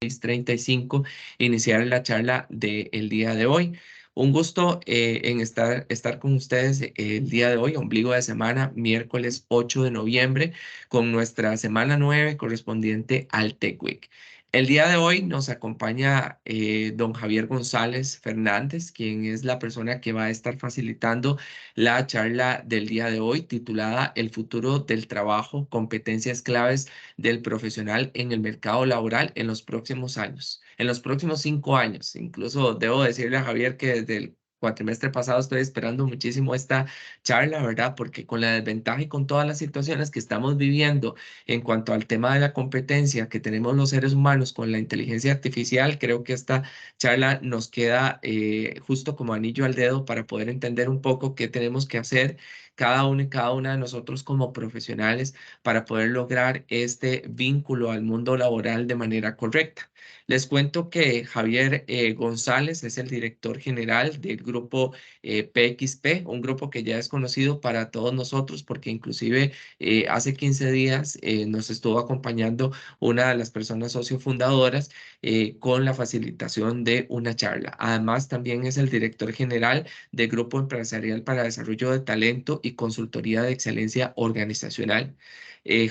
6:35 iniciar la charla del día de hoy. Un gusto en estar con ustedes el día de hoy, ombligo de semana, miércoles 8 de noviembre, con nuestra semana 9 correspondiente al Tech Week. El día de hoy nos acompaña don Javier González Fernández, quien es la persona que va a estar facilitando la charla del día de hoy, titulada El futuro del trabajo, competencias claves del profesional en el mercado laboral en los próximos años, en los próximos 5 años. Incluso debo decirle a Javier que desde el cuatrimestre pasado estoy esperando muchísimo esta charla, ¿verdad? Porque con la desventaja y con todas las situaciones que estamos viviendo en cuanto al tema de la competencia que tenemos los seres humanos con la inteligencia artificial, creo que esta charla nos queda justo como anillo al dedo para poder entender un poco qué tenemos que hacer cada uno y cada una de nosotros como profesionales para poder lograr este vínculo al mundo laboral de manera correcta. Les cuento que Javier González es el director general del grupo PXP, un grupo que ya es conocido para todos nosotros porque inclusive hace 15 días nos estuvo acompañando una de las personas sociofundadoras con la facilitación de una charla. Además, también es el director general del Grupo Empresarial para Desarrollo de Talento y Consultoría de Excelencia Organizacional.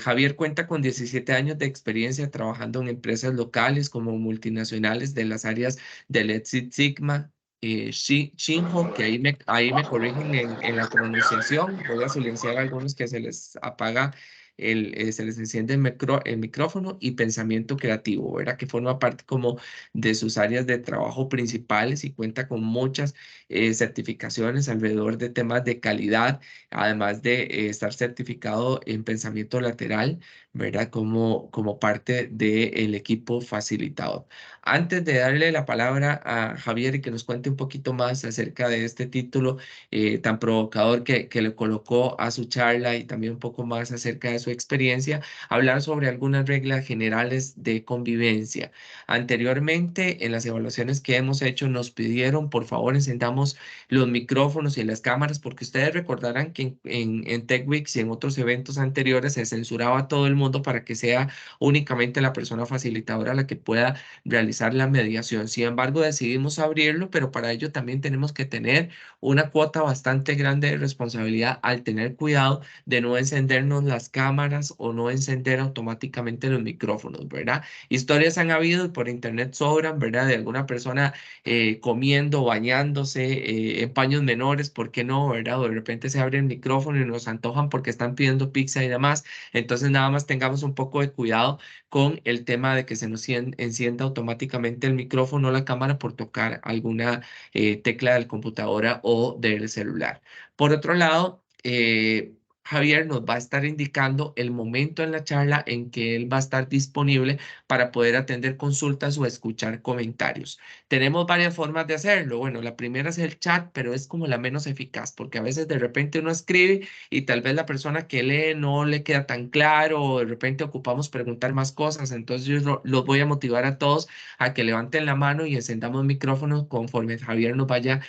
Javier cuenta con 17 años de experiencia trabajando en empresas locales como multinacionales de las áreas del Lean Six Sigma, Shinho, que ahí me corrigen en la pronunciación. Voy a silenciar a algunos que se les apaga se les enciende el micrófono, y pensamiento creativo, ¿verdad? Que forma parte como de sus áreas de trabajo principales y cuenta con muchas certificaciones alrededor de temas de calidad, además de estar certificado en pensamiento lateral, ¿verdad? Como parte del equipo facilitador. Antes de darle la palabra a Javier y que nos cuente un poquito más acerca de este título tan provocador que le colocó a su charla y también un poco más acerca de su experiencia, hablar sobre algunas reglas generales de convivencia. Anteriormente, en las evaluaciones que hemos hecho, nos pidieron, por favor, encendamos los micrófonos y las cámaras, porque ustedes recordarán que en TechWeeks y en otros eventos anteriores se censuraba a todo el mundo para que sea únicamente la persona facilitadora la que pueda realizar la mediación. Sin embargo, decidimos abrirlo, pero para ello también tenemos que tener una cuota bastante grande de responsabilidad al tener cuidado de no encendernos las cámaras o no encender automáticamente los micrófonos, ¿verdad? Historias han habido y por internet sobran, ¿verdad? De alguna persona comiendo, bañándose, en paños menores, ¿por qué no, verdad? O de repente se abre el micrófono y nos antojan porque están pidiendo pizza y demás. Entonces, nada más tengamos un poco de cuidado con el tema de que se nos encienda automáticamente el micrófono o la cámara por tocar alguna tecla del computadora o del celular. Por otro lado, Javier nos va a estar indicando el momento en la charla en que él va a estar disponible para poder atender consultas o escuchar comentarios. Tenemos varias formas de hacerlo. Bueno, la primera es el chat, pero es como la menos eficaz, porque a veces de repente uno escribe y tal vez la persona que lee no le queda tan claro, o de repente ocupamos preguntar más cosas. Entonces yo los voy a motivar a todos a que levanten la mano y encendamos micrófonos conforme Javier nos vaya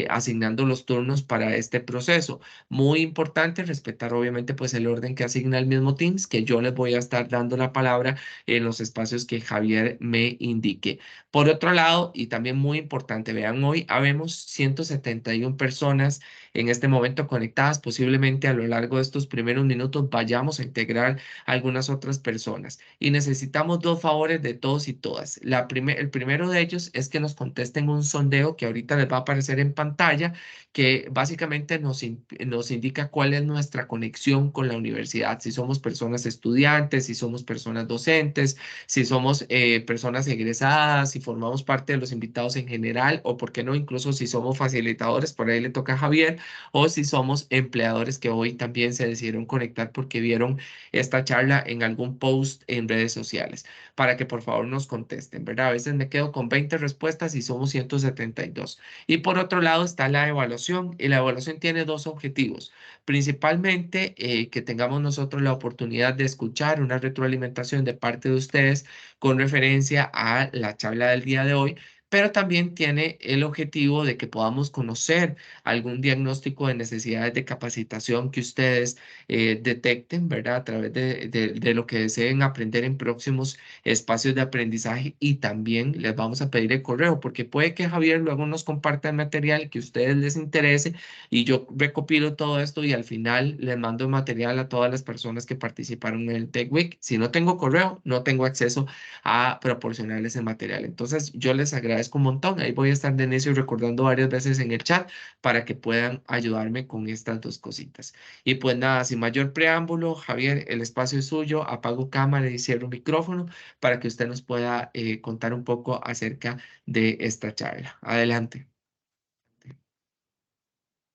asignando los turnos para este proceso. Muy importante respetar obviamente pues el orden que asigna el mismo Teams, que yo les voy a estar dando la palabra en los espacios que Javier me indique. Por otro lado, y también muy importante, vean, hoy habemos 171 personas en este momento conectadas. Posiblemente a lo largo de estos primeros minutos vayamos a integrar algunas otras personas y necesitamos dos favores de todos y todas. El primero de ellos es que nos contesten un sondeo que ahorita les va a aparecer en pantalla, que básicamente nos indica cuál es nuestra conexión con la universidad, si somos personas estudiantes, si somos personas docentes, si somos personas egresadas, si formamos parte de los invitados en general, o por qué no, incluso si somos facilitadores, por ahí le toca a Javier, o si somos empleadores que hoy también se decidieron conectar porque vieron esta charla en algún post en redes sociales, para que por favor nos contesten, ¿verdad? A veces me quedo con 20 respuestas y somos 172. Y por otro lado está la evaluación, y la evaluación tiene dos objetivos. Principalmente que tengamos nosotros la oportunidad de escuchar una retroalimentación de parte de ustedes con referencia a la charla del día de hoy, pero también tiene el objetivo de que podamos conocer algún diagnóstico de necesidades de capacitación que ustedes detecten, ¿verdad? A través de lo que deseen aprender en próximos espacios de aprendizaje, y también les vamos a pedir el correo, porque puede que Javier luego nos comparta el material que a ustedes les interese y yo recopilo todo esto y al final les mando el material a todas las personas que participaron en el Tech Week. Si no tengo correo, no tengo acceso a proporcionarles el material. Entonces, yo les agradezco un montón. Ahí voy a estar de inicio recordando varias veces en el chat para que puedan ayudarme con estas dos cositas. Y pues nada, sin mayor preámbulo, Javier, el espacio es suyo. Apago cámara y cierro micrófono para que usted nos pueda contar un poco acerca de esta charla. Adelante.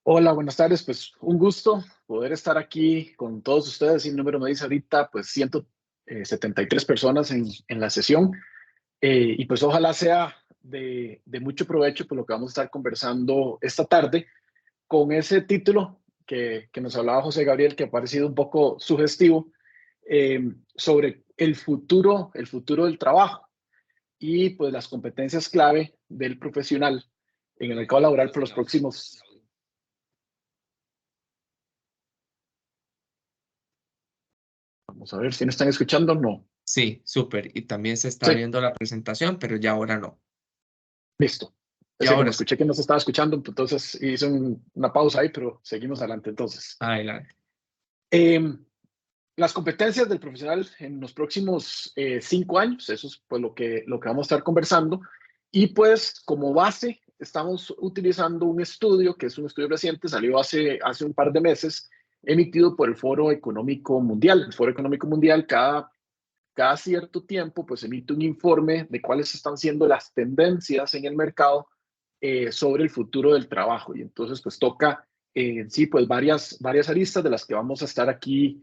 Hola, buenas tardes. Pues un gusto poder estar aquí con todos ustedes. El número me dice ahorita, pues 173 personas en la sesión. Y pues ojalá sea de mucho provecho por lo que vamos a estar conversando esta tarde con ese título que nos hablaba José Gabriel, que ha parecido un poco sugestivo, sobre el futuro del trabajo y pues las competencias clave del profesional en el mercado laboral por los próximos. Vamos a ver si me están escuchando. No. Sí, súper. Y también se está Sí, viendo la presentación, pero ya ahora no. listo. Y Ese que me ahora sí. escuché que no se estaba escuchando, entonces hice una pausa ahí, pero seguimos adelante entonces. Adelante. Eh, las competencias del profesional en los próximos 5 años, eso es pues lo que vamos a estar conversando. Y pues como base estamos utilizando un estudio, que es un estudio reciente, salió hace un par de meses, emitido por el Foro Económico Mundial. El Foro Económico Mundial cada cierto tiempo pues emite un informe de cuáles están siendo las tendencias en el mercado sobre el futuro del trabajo. Y entonces pues toca sí pues varias aristas de las que vamos a estar aquí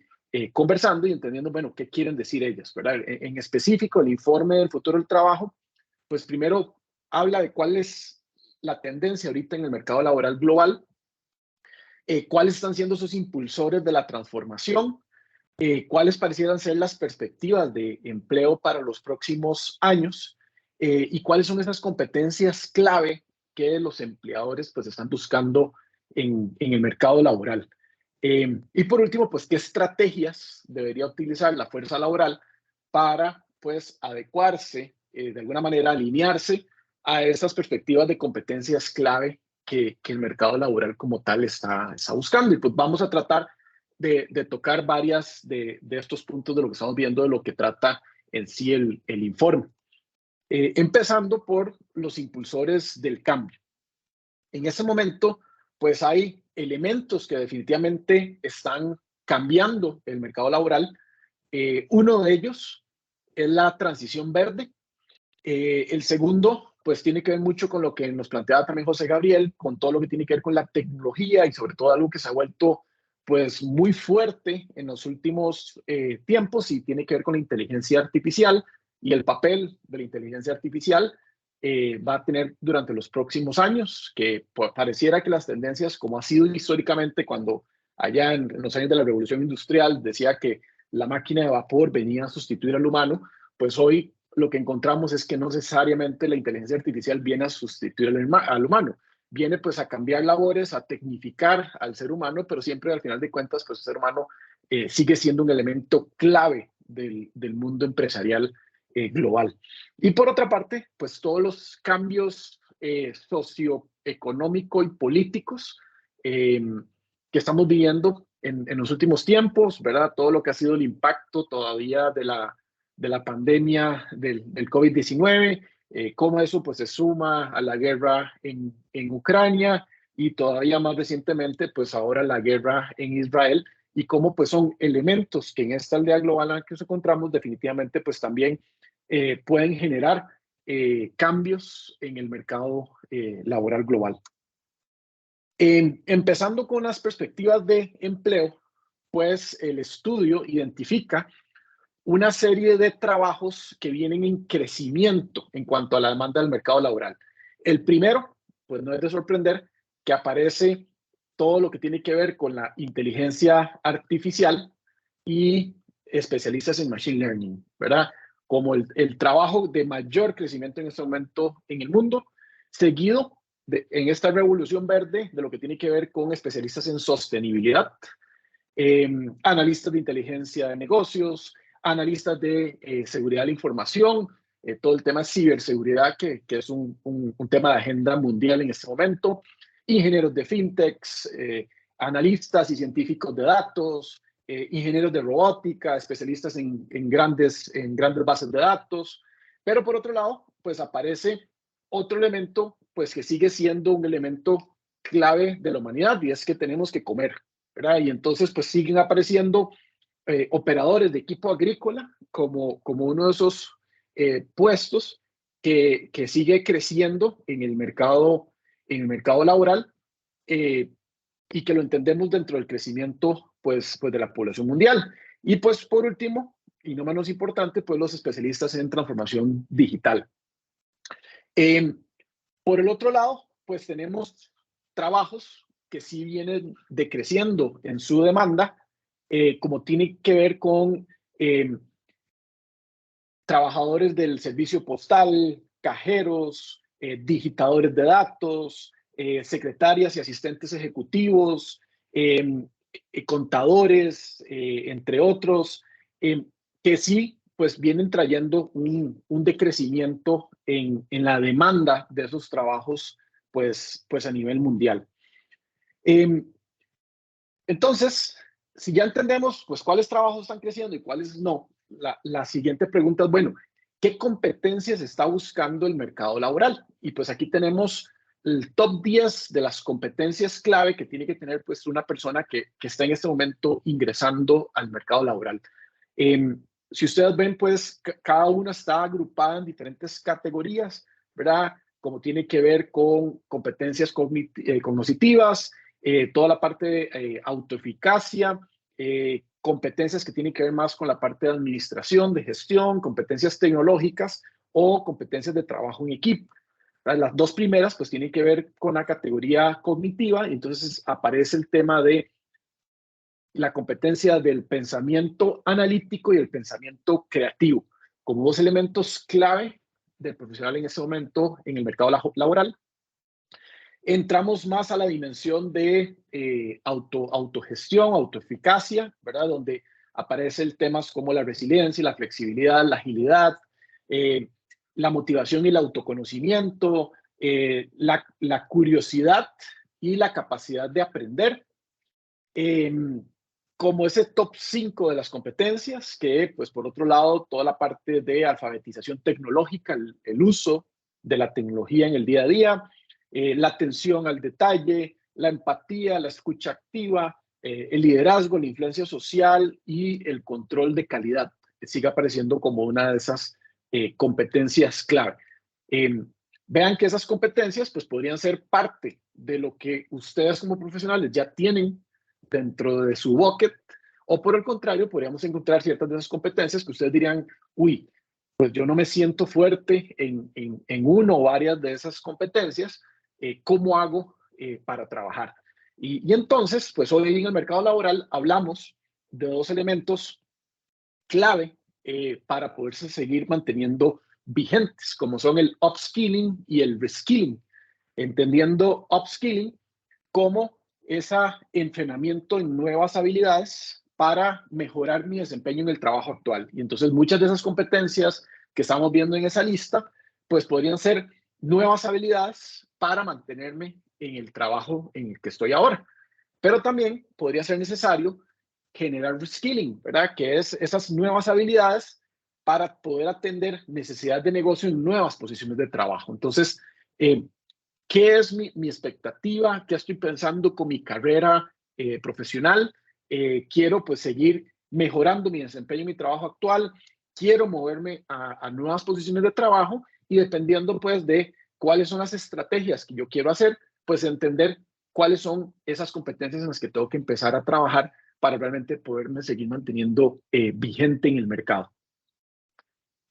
conversando y entendiendo, bueno, qué quieren decir ellas, ¿verdad? En específico, el informe del futuro del trabajo, pues primero habla de cuál es la tendencia ahorita en el mercado laboral global, cuáles están siendo esos impulsores de la transformación, cuáles parecieran ser las perspectivas de empleo para los próximos años, y cuáles son esas competencias clave que los empleadores pues están buscando en el mercado laboral. Y por último, pues qué estrategias debería utilizar la fuerza laboral para pues adecuarse, de alguna manera alinearse a esas perspectivas de competencias clave que el mercado laboral como tal está buscando. Y pues vamos a tratar de tocar varias de estos puntos de lo que estamos viendo, de lo que trata en sí el informe. Empezando por los impulsores del cambio. En ese momento, pues hay elementos que definitivamente están cambiando el mercado laboral. Uno de ellos es la transición verde. El segundo, pues tiene que ver mucho con lo que nos planteaba también José Gabriel, con todo lo que tiene que ver con la tecnología y sobre todo algo que se ha vuelto pues muy fuerte en los últimos tiempos y tiene que ver con la inteligencia artificial y el papel de la inteligencia artificial va a tener durante los próximos años, que pareciera que las tendencias, como ha sido históricamente cuando allá en los años de la revolución industrial decía que la máquina de vapor venía a sustituir al humano, pues hoy lo que encontramos es que no necesariamente la inteligencia artificial viene a sustituir al humano, viene pues a cambiar labores, a tecnificar al ser humano, pero siempre al final de cuentas pues el ser humano sigue siendo un elemento clave del mundo empresarial global. Y por otra parte, pues todos los cambios socioeconómicos y políticos que estamos viviendo en los últimos tiempos, ¿verdad? Todo lo que ha sido el impacto todavía de la pandemia del COVID-19, cómo eso pues se suma a la guerra en Ucrania y todavía más recientemente pues ahora la guerra en Israel, y cómo pues son elementos que en esta aldea global en la que nos encontramos definitivamente pues también pueden generar cambios en el mercado laboral global. Empezando con las perspectivas de empleo, pues el estudio identifica una serie de trabajos que vienen en crecimiento en cuanto a la demanda del mercado laboral. El primero, pues no es de sorprender, que aparece todo lo que tiene que ver con la inteligencia artificial y especialistas en machine learning, ¿verdad? como el trabajo de mayor crecimiento en este momento en el mundo, seguido en esta revolución verde de lo que tiene que ver con especialistas en sostenibilidad, analistas de inteligencia de negocios, analistas de seguridad de la información, todo el tema de ciberseguridad, que es un tema de agenda mundial en este momento, ingenieros de fintechs, analistas y científicos de datos, ingenieros de robótica, especialistas en grandes bases de datos. Pero por otro lado, pues aparece otro elemento, pues que sigue siendo un elemento clave de la humanidad, y es que tenemos que comer, ¿verdad? Y entonces pues siguen apareciendo operadores de equipo agrícola como uno de esos puestos que sigue creciendo en el mercado laboral, y que lo entendemos dentro del crecimiento pues de la población mundial. Y pues por último, y no menos importante, pues los especialistas en transformación digital. Por el otro lado, pues tenemos trabajos que sí vienen decreciendo en su demanda, como tiene que ver con trabajadores del servicio postal, cajeros, digitadores de datos, secretarias y asistentes ejecutivos, contadores, entre otros, que sí pues vienen trayendo un decrecimiento en la demanda de esos trabajos pues a nivel mundial. Entonces, si ya entendemos pues cuáles trabajos están creciendo y cuáles no, la siguiente pregunta es, bueno, ¿qué competencias está buscando el mercado laboral? Y pues aquí tenemos el top 10 de las competencias clave que tiene que tener pues una persona que está en este momento ingresando al mercado laboral. Si ustedes ven, pues cada una está agrupada en diferentes categorías, ¿verdad? Como tiene que ver con competencias cognitivas, toda la parte de autoeficacia, competencias que tienen que ver más con la parte de administración, de gestión, competencias tecnológicas o competencias de trabajo en equipo. Las dos primeras pues tienen que ver con la categoría cognitiva, y entonces aparece el tema de la competencia del pensamiento analítico y el pensamiento creativo como dos elementos clave del profesional en ese momento en el mercado laboral. Entramos más a la dimensión de autogestión, autoeficacia, ¿verdad? Donde aparecen temas como la resiliencia, la flexibilidad, la agilidad, la motivación y el autoconocimiento, la curiosidad y la capacidad de aprender, como ese top 5 de las competencias, que pues por otro lado toda la parte de alfabetización tecnológica, el uso de la tecnología en el día a día, la atención al detalle, la empatía, la escucha activa, el liderazgo, la influencia social y el control de calidad, que sigue apareciendo como una de esas competencias clave. Vean que esas competencias pues podrían ser parte de lo que ustedes como profesionales ya tienen dentro de su bucket, o por el contrario, podríamos encontrar ciertas de esas competencias que ustedes dirían, uy, pues yo no me siento fuerte en uno o varias de esas competencias, ¿cómo hago para trabajar? Y entonces, pues hoy en el mercado laboral hablamos de dos elementos clave para poderse seguir manteniendo vigentes, como son el upskilling y el reskilling, entendiendo upskilling como ese entrenamiento en nuevas habilidades para mejorar mi desempeño en el trabajo actual. Y entonces muchas de esas competencias que estamos viendo en esa lista, pues podrían ser nuevas habilidades para mantenerme en el trabajo en el que estoy ahora. Pero también podría ser necesario generar reskilling, ¿verdad? Que es esas nuevas habilidades para poder atender necesidades de negocio en nuevas posiciones de trabajo. Entonces, ¿qué es mi expectativa? ¿Qué estoy pensando con mi carrera profesional? Quiero pues seguir mejorando mi desempeño en mi trabajo actual. Quiero moverme a nuevas posiciones de trabajo, y dependiendo pues de cuáles son las estrategias que yo quiero hacer, pues entender cuáles son esas competencias en las que tengo que empezar a trabajar para realmente poderme seguir manteniendo vigente en el mercado.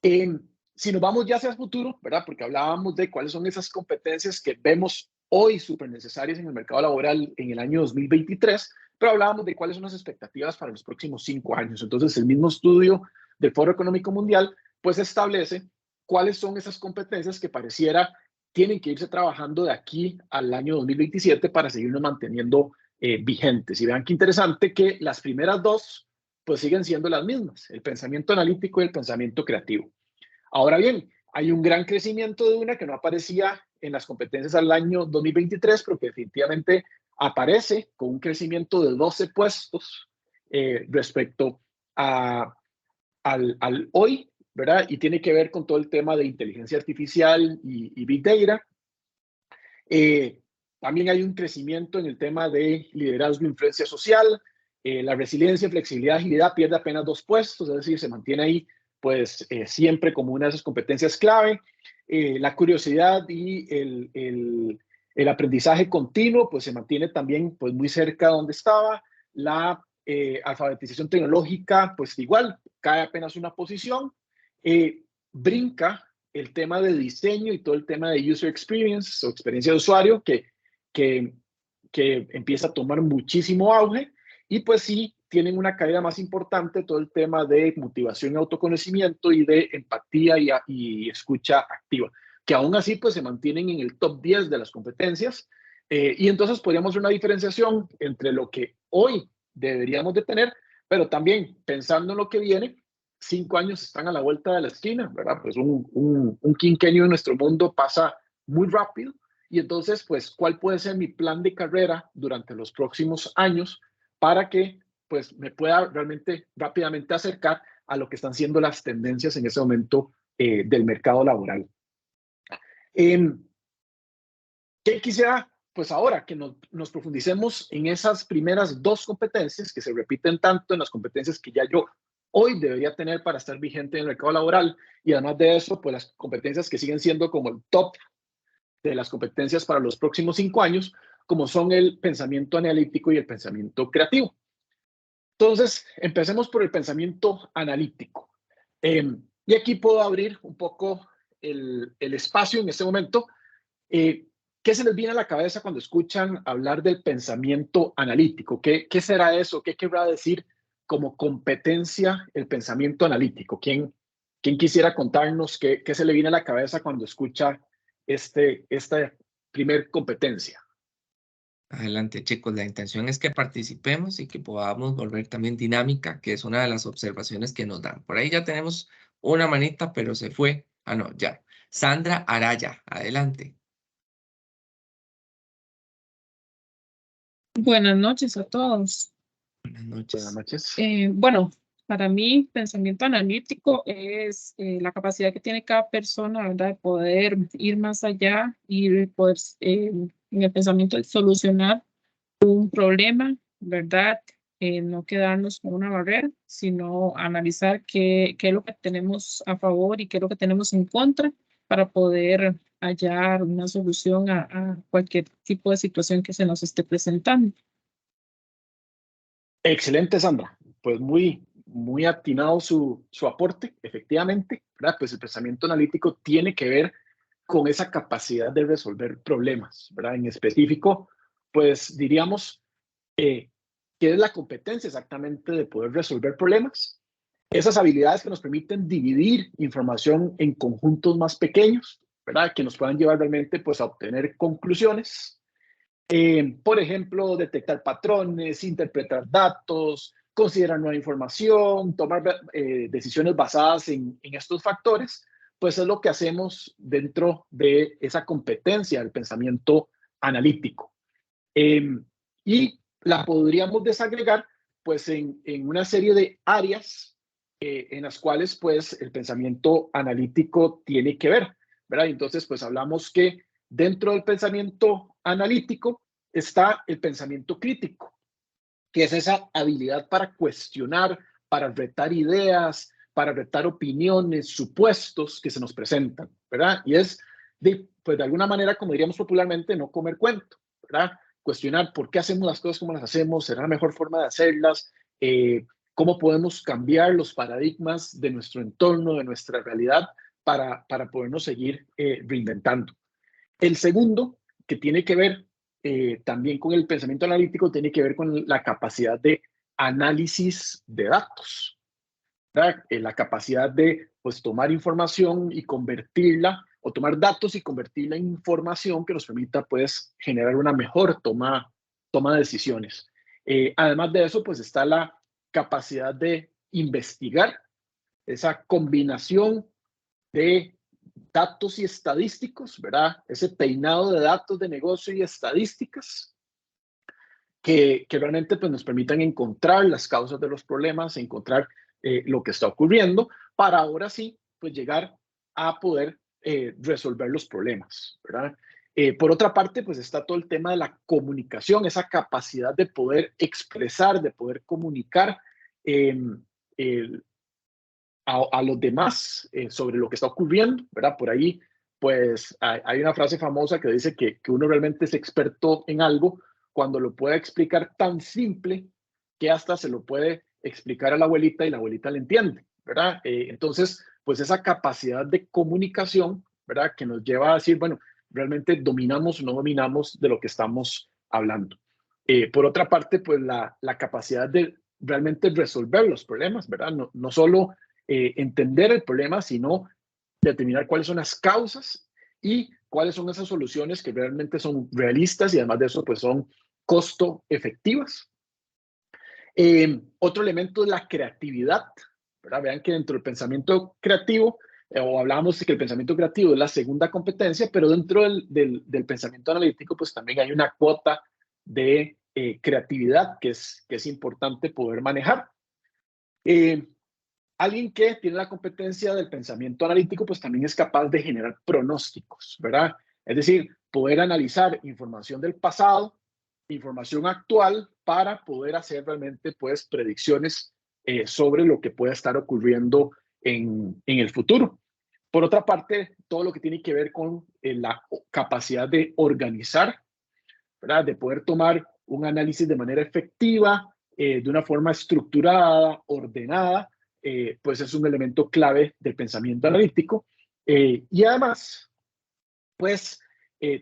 Si nos vamos ya hacia el futuro, ¿verdad? Porque hablábamos de cuáles son esas competencias que vemos hoy súper necesarias en el mercado laboral en el año 2023, pero hablábamos de cuáles son las expectativas para los próximos 5 años. Entonces, el mismo estudio del Foro Económico Mundial pues establece cuáles son esas competencias que pareciera tienen que irse trabajando de aquí al año 2027 para seguirnos manteniendo vigentes. Y vean qué interesante que las primeras dos pues siguen siendo las mismas, el pensamiento analítico y el pensamiento creativo. Ahora bien, hay un gran crecimiento de una que no aparecía en las competencias al año 2023, pero que definitivamente aparece con un crecimiento de 12 puestos respecto al hoy, ¿verdad? Y tiene que ver con todo el tema de inteligencia artificial y Big Data. También hay un crecimiento en el tema de liderazgo e influencia social. La resiliencia, flexibilidad, agilidad pierde apenas 2 puestos, es decir, se mantiene ahí pues siempre como una de esas competencias clave. La curiosidad y el aprendizaje continuo pues se mantiene también pues muy cerca de donde estaba. La alfabetización tecnológica pues igual cae apenas una posición. Brinca el tema de diseño y todo el tema de user experience o experiencia de usuario que empieza a tomar muchísimo auge y pues sí tienen una caída más importante todo el tema de motivación y autoconocimiento y de empatía y escucha activa, que aún así pues se mantienen en el top 10 de las competencias y entonces podríamos ver una diferenciación entre lo que hoy deberíamos de tener, pero también pensando en lo que viene, 5 años están a la vuelta de la esquina, ¿verdad? Pues un quinquenio en nuestro mundo pasa muy rápido y entonces, pues, ¿cuál puede ser mi plan de carrera durante los próximos años para que, pues, me pueda realmente rápidamente acercar a lo que están siendo las tendencias en ese momento del mercado laboral? ¿Qué quisiera? Pues ahora que nos profundicemos en esas primeras dos competencias que se repiten tanto en las competencias que ya yo hoy debería tener para estar vigente en el mercado laboral y además de eso, pues las competencias que siguen siendo como el top de las competencias para los próximos 5 años, como son el pensamiento analítico y el pensamiento creativo. Entonces, empecemos por el pensamiento analítico. Y aquí puedo abrir un poco el espacio en este momento. ¿Qué se les viene a la cabeza cuando escuchan hablar del pensamiento analítico? ¿Qué será eso? ¿Qué querrá decir como competencia el pensamiento analítico? ¿Quién quisiera contarnos qué se le viene a la cabeza cuando escucha esta primer competencia? Adelante, chicos. La intención es que participemos y que podamos volver también dinámica, que es una de las observaciones que nos dan. Por ahí ya tenemos una manita, pero se fue. Ah, no, ya. Sandra Araya, adelante. Buenas noches a todos. Buenas Buenas noches. noches. Bueno, para mí, pensamiento analítico es la capacidad que tiene cada persona, ¿verdad? De poder ir más allá y poder, en el pensamiento, solucionar un problema, ¿verdad? No quedarnos con una barrera, sino analizar qué es lo que tenemos a favor y qué es lo que tenemos en contra para poder hallar una solución a cualquier tipo de situación que se nos esté presentando. Excelente, Sandra. Pues muy atinado su aporte, efectivamente, ¿verdad? Pues el pensamiento analítico tiene que ver con esa capacidad de resolver problemas, ¿verdad? En específico, pues diríamos que es la competencia exactamente de poder resolver problemas. Esas habilidades que nos permiten dividir información en conjuntos más pequeños, ¿verdad? Que nos puedan llevar realmente pues a obtener conclusiones. Por ejemplo, detectar patrones, interpretar datos, considerar nueva información, tomar decisiones basadas en estos factores, pues es lo que hacemos dentro de esa competencia del pensamiento analítico. Y la podríamos desagregar pues en una serie de áreas en las cuales pues el pensamiento analítico tiene que ver, ¿verdad? Entonces pues hablamos que dentro del pensamiento analítico está el pensamiento crítico, que es esa habilidad para cuestionar, para retar ideas, para retar opiniones, supuestos que se nos presentan, ¿verdad? Y es, pues de alguna manera, como diríamos popularmente, no comer cuento, ¿verdad? Cuestionar por qué hacemos las cosas como las hacemos, será la mejor forma de hacerlas, cómo podemos cambiar los paradigmas de nuestro entorno, de nuestra realidad, para podernos seguir reinventando. El segundo, que tiene que ver también con el pensamiento analítico, tiene que ver con la capacidad de análisis de datos. La capacidad de pues, tomar información y convertirla, o tomar datos y convertirla en información que nos permita pues, generar una mejor toma de decisiones. Además de eso, pues está la capacidad de investigar, esa combinación de datos y estadísticos, ¿verdad? Ese peinado de datos de negocio y estadísticas que realmente pues, nos permitan encontrar las causas de los problemas, encontrar lo que está ocurriendo, para ahora sí pues, llegar a poder resolver los problemas, ¿verdad? Por otra parte, pues está todo el tema de la comunicación, esa capacidad de poder expresar, de poder comunicar a los demás sobre lo que está ocurriendo, ¿verdad? Por ahí, pues hay una frase famosa que dice que uno realmente es experto en algo cuando lo puede explicar tan simple que hasta se lo puede explicar a la abuelita y la abuelita le entiende, ¿verdad? Entonces, pues esa capacidad de comunicación, ¿verdad? Que nos lleva a decir, bueno, realmente dominamos o no dominamos de lo que estamos hablando. Por otra parte, pues la capacidad de realmente resolver los problemas, ¿verdad? No solo entender el problema, sino determinar cuáles son las causas y cuáles son esas soluciones que realmente son realistas y además de eso, pues son costo efectivas. Otro elemento es la creatividad, ¿verdad? Vean que dentro del pensamiento creativo, o hablábamos de que el pensamiento creativo es la segunda competencia, pero dentro del pensamiento analítico, pues también hay una cuota de creatividad que es importante poder manejar. Alguien que tiene la competencia del pensamiento analítico, pues también es capaz de generar pronósticos, ¿verdad? Es decir, poder analizar información del pasado, información actual, para poder hacer realmente, pues, predicciones sobre lo que pueda estar ocurriendo en el futuro. Por otra parte, todo lo que tiene que ver con la capacidad de organizar, ¿verdad? De poder tomar un análisis de manera efectiva, de una forma estructurada, ordenada, pues es un elemento clave del pensamiento analítico. Y además, pues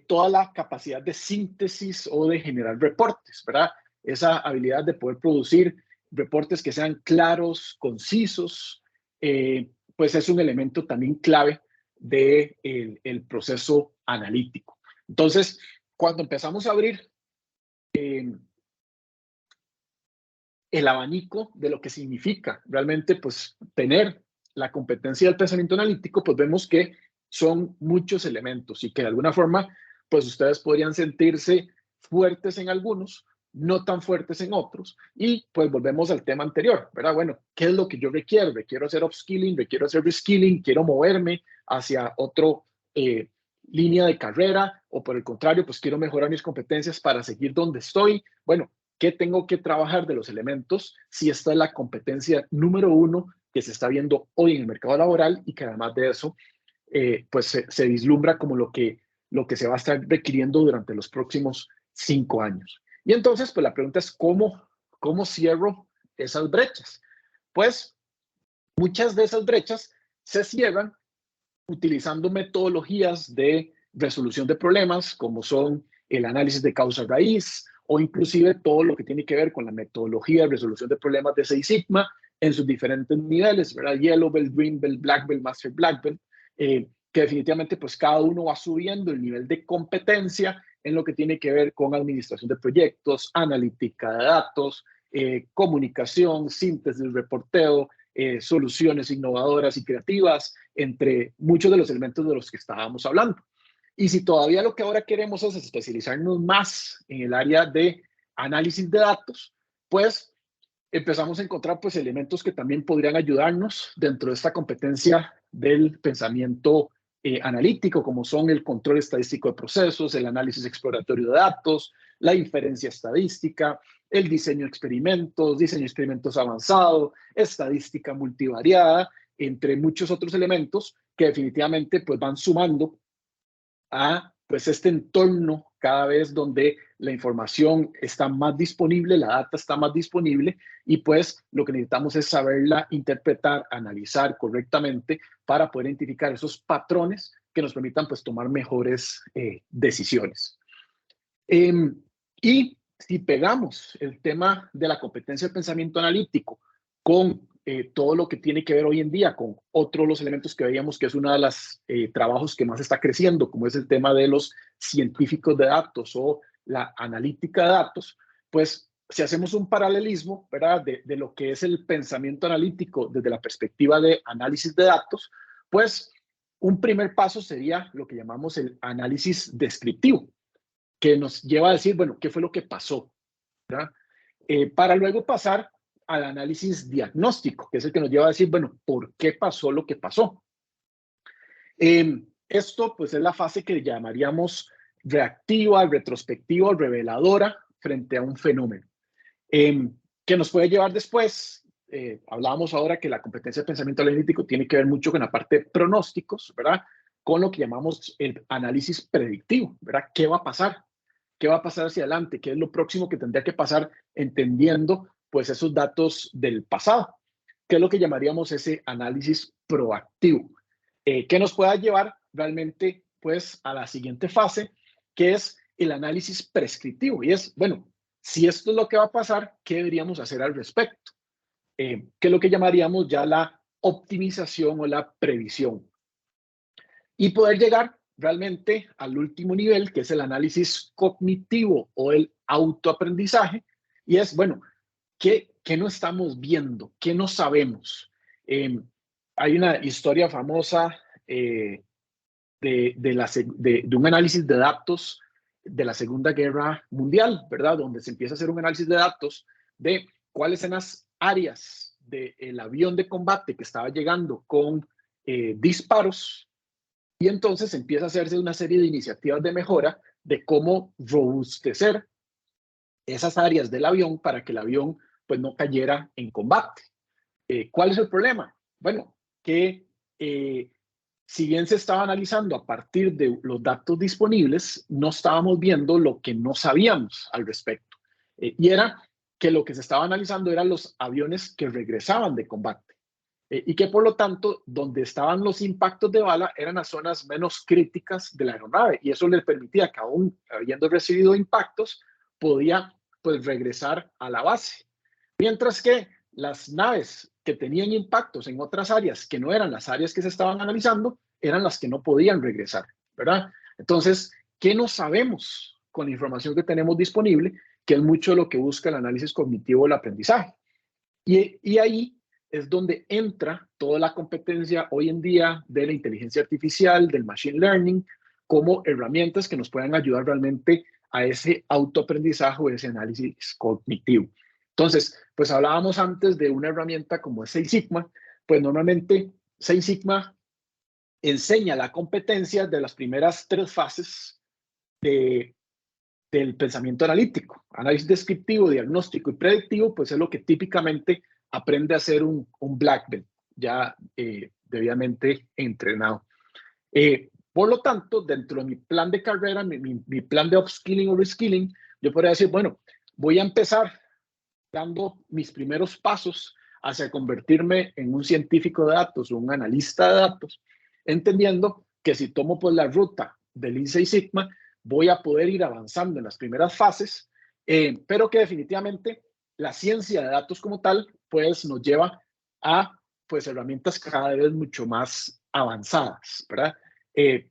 toda la capacidad de síntesis o de generar reportes, ¿verdad? Esa habilidad de poder producir reportes que sean claros, concisos, pues es un elemento también clave del el proceso analítico. Entonces, cuando empezamos a abrir el abanico de lo que significa realmente pues tener la competencia del pensamiento analítico, pues vemos que son muchos elementos y que de alguna forma pues ustedes podrían sentirse fuertes en algunos, no tan fuertes en otros, y pues volvemos al tema anterior, ¿verdad? Bueno, ¿qué es lo que yo requiero? ¿Requiero hacer upskilling? ¿Requiero hacer reskilling? ¿Quiero moverme hacia otro línea de carrera? ¿O por el contrario, pues quiero mejorar mis competencias para seguir donde estoy? Bueno, ¿qué tengo que trabajar de los elementos si esta es la competencia número uno que se está viendo hoy en el mercado laboral y que además de eso, pues se vislumbra como lo que se va a estar requiriendo durante los próximos 5 años? Y entonces, pues la pregunta es, ¿cómo cierro esas brechas? Pues muchas de esas brechas se cierran utilizando metodologías de resolución de problemas, como son el análisis de causa raíz, o inclusive todo lo que tiene que ver con la metodología de resolución de problemas de Six Sigma en sus diferentes niveles, ¿verdad? Yellow Belt, Green Belt, Black Belt, Master Black Belt, que definitivamente pues cada uno va subiendo el nivel de competencia en lo que tiene que ver con administración de proyectos, analítica de datos, comunicación, síntesis, reporteo, soluciones innovadoras y creativas, entre muchos de los elementos de los que estábamos hablando. Y si todavía lo que ahora queremos es especializarnos más en el área de análisis de datos, pues empezamos a encontrar pues elementos que también podrían ayudarnos dentro de esta competencia del pensamiento analítico, como son el control estadístico de procesos, el análisis exploratorio de datos, la inferencia estadística, el diseño de experimentos avanzado, estadística multivariada, entre muchos otros elementos que definitivamente pues van sumando a pues este entorno cada vez donde la información está más disponible, la data está más disponible y pues lo que necesitamos es saberla interpretar, analizar correctamente para poder identificar esos patrones que nos permitan pues tomar mejores decisiones. Y si pegamos el tema de la competencia del pensamiento analítico con todo lo que tiene que ver hoy en día con otro de los elementos que veíamos que es uno de los trabajos que más está creciendo, como es el tema de los científicos de datos o la analítica de datos, pues si hacemos un paralelismo, ¿verdad?, de lo que es el pensamiento analítico desde la perspectiva de análisis de datos, pues un primer paso sería lo que llamamos el análisis descriptivo, que nos lleva a decir, bueno, ¿qué fue lo que pasó? ¿Verdad? Para luego pasar al análisis diagnóstico, que es el que nos lleva a decir, bueno, ¿por qué pasó lo que pasó? Esto, pues, es la fase que llamaríamos reactiva, retrospectiva, reveladora frente a un fenómeno. Que nos puede llevar después, hablábamos ahora que la competencia de pensamiento analítico tiene que ver mucho con la parte de pronósticos, ¿verdad? Con lo que llamamos el análisis predictivo, ¿verdad? ¿Qué va a pasar? ¿Qué va a pasar hacia adelante? ¿Qué es lo próximo que tendría que pasar entendiendo, pues, esos datos del pasado? ¿Qué es lo que llamaríamos ese análisis proactivo? Que nos pueda llevar realmente, pues, a la siguiente fase, que es el análisis prescriptivo. Y es, bueno, si esto es lo que va a pasar, ¿qué deberíamos hacer al respecto? Que es lo que llamaríamos ya la optimización o la previsión. Y poder llegar realmente al último nivel, que es el análisis cognitivo o el autoaprendizaje. Y es, bueno, ¿qué no estamos viendo? ¿Qué no sabemos? Hay una historia famosa de un análisis de datos de la Segunda Guerra Mundial, ¿verdad? Donde se empieza a hacer un análisis de datos de cuáles son las áreas del avión de combate que estaba llegando con disparos, y entonces empieza a hacerse una serie de iniciativas de mejora de cómo robustecer esas áreas del avión para que el avión, pues, no cayera en combate. ¿Cuál es el problema? Bueno, que si bien se estaba analizando a partir de los datos disponibles, no estábamos viendo lo que no sabíamos al respecto. Y era que lo que se estaba analizando eran los aviones que regresaban de combate. Y que por lo tanto, donde estaban los impactos de bala eran las zonas menos críticas de la aeronave. Y eso les permitía que, aún habiendo recibido impactos, podía, pues, regresar a la base. Mientras que las naves que tenían impactos en otras áreas que no eran las áreas que se estaban analizando, eran las que no podían regresar, ¿verdad? Entonces, ¿qué no sabemos con la información que tenemos disponible? Que es mucho lo que busca el análisis cognitivo del aprendizaje. Y ahí es donde entra toda la competencia hoy en día de la inteligencia artificial, del machine learning, como herramientas que nos puedan ayudar realmente a ese autoaprendizaje o ese análisis cognitivo. Entonces, pues hablábamos antes de una herramienta como es Seis Sigma. Pues normalmente Seis Sigma enseña la competencia de las primeras 3 fases del pensamiento analítico. Análisis descriptivo, diagnóstico y predictivo, pues es lo que típicamente aprende a hacer un black belt, ya debidamente entrenado. Por lo tanto, dentro de mi plan de carrera, mi plan de upskilling o reskilling, yo podría decir, bueno, voy a empezar dando mis primeros pasos hacia convertirme en un científico de datos o un analista de datos, entendiendo que si tomo, pues, la ruta del Lean Six Sigma, voy a poder ir avanzando en las primeras fases, pero que definitivamente la ciencia de datos como tal, pues, nos lleva a, pues, herramientas cada vez mucho más avanzadas, ¿verdad?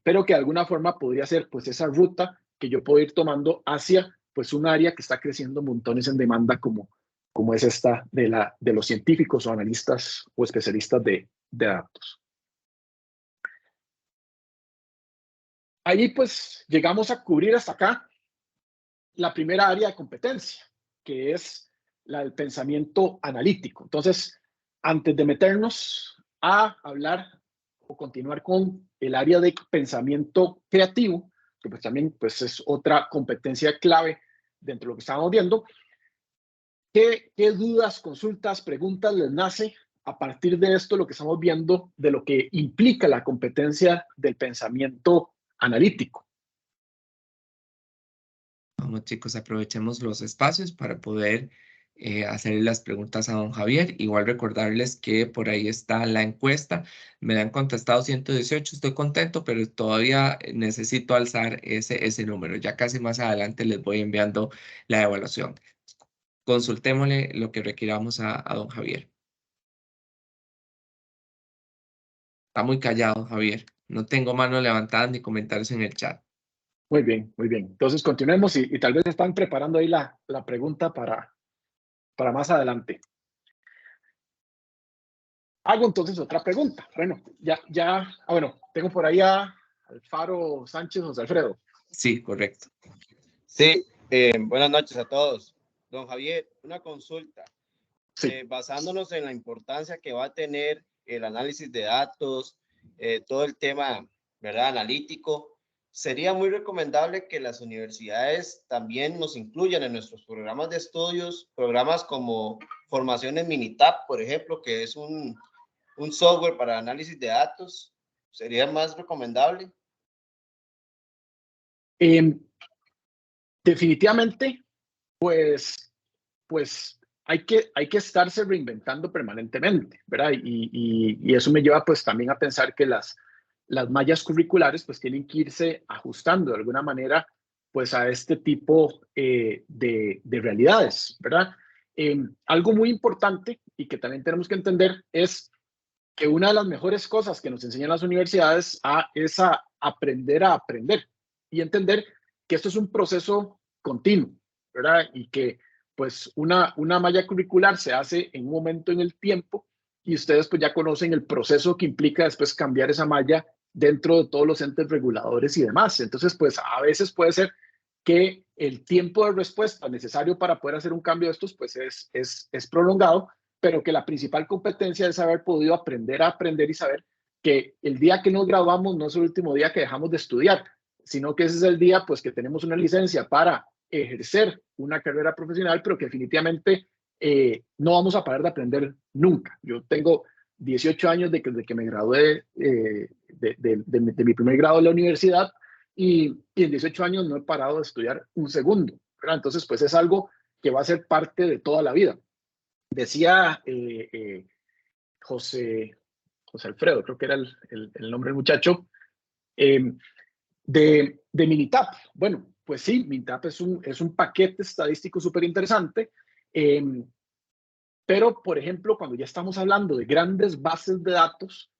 Pero que de alguna forma podría ser, pues, esa ruta que yo puedo ir tomando hacia, pues, un área que está creciendo montones en demanda como es esta de los científicos o analistas o especialistas de datos. Ahí, pues, llegamos a cubrir hasta acá la primera área de competencia, que es la del pensamiento analítico. Entonces, antes de meternos a hablar o continuar con el área de pensamiento creativo, que pues también, pues, es otra competencia clave dentro de lo que estábamos viendo, ¿qué dudas, consultas, preguntas les nace a partir de esto, lo que estamos viendo, de lo que implica la competencia del pensamiento analítico? Vamos, chicos, aprovechemos los espacios para poder hacer las preguntas a don Javier. Igual recordarles que por ahí está la encuesta. Me han contestado 118, estoy contento, pero todavía necesito alzar ese número. Ya casi más adelante les voy enviando la evaluación. Consultémosle lo que requiramos a don Javier. Está muy callado, Javier. No tengo manos levantadas ni comentarios en el chat. Muy bien, muy bien. Entonces continuemos y tal vez están preparando ahí la pregunta para más adelante. Hago entonces otra pregunta. Bueno, bueno, tengo por ahí a Alfaro Sánchez, José Alfredo. Sí, correcto. Sí, buenas noches a todos. Don Javier, una consulta. Sí. Basándonos en la importancia que va a tener el análisis de datos, todo el tema, ¿verdad?, analítico, sería muy recomendable que las universidades también nos incluyan en nuestros programas de estudios, programas como formación en Minitab, por ejemplo, que es un software para análisis de datos. ¿Sería más recomendable? Definitivamente, pues hay que estarse reinventando permanentemente, ¿verdad? Y eso me lleva pues también a pensar que las mallas curriculares pues tienen que irse ajustando de alguna manera pues a este tipo de realidades, ¿verdad? Algo muy importante y que también tenemos que entender es que una de las mejores cosas que nos enseñan las universidades es a aprender y entender que esto es un proceso continuo, ¿verdad? Y que pues una malla curricular se hace en un momento en el tiempo y ustedes pues ya conocen el proceso que implica después cambiar esa malla dentro de todos los entes reguladores y demás. Entonces pues a veces puede ser que el tiempo de respuesta necesario para poder hacer un cambio de estos pues es prolongado, pero que la principal competencia es haber podido aprender a aprender y saber que el día que nos graduamos no es el último día que dejamos de estudiar, sino que ese es el día pues que tenemos una licencia para ejercer una carrera profesional, pero que definitivamente no vamos a parar de aprender nunca. Yo tengo 18 años desde que me gradué de mi primer grado de la universidad y en 18 años no he parado de estudiar un segundo, ¿verdad? Entonces pues es algo que va a ser parte de toda la vida. Decía José Alfredo, creo que era el nombre del muchacho, de Minitab. Bueno, pues sí, Minitab es un paquete estadístico súper interesante, pero, por ejemplo, cuando ya estamos hablando de grandes bases de datos,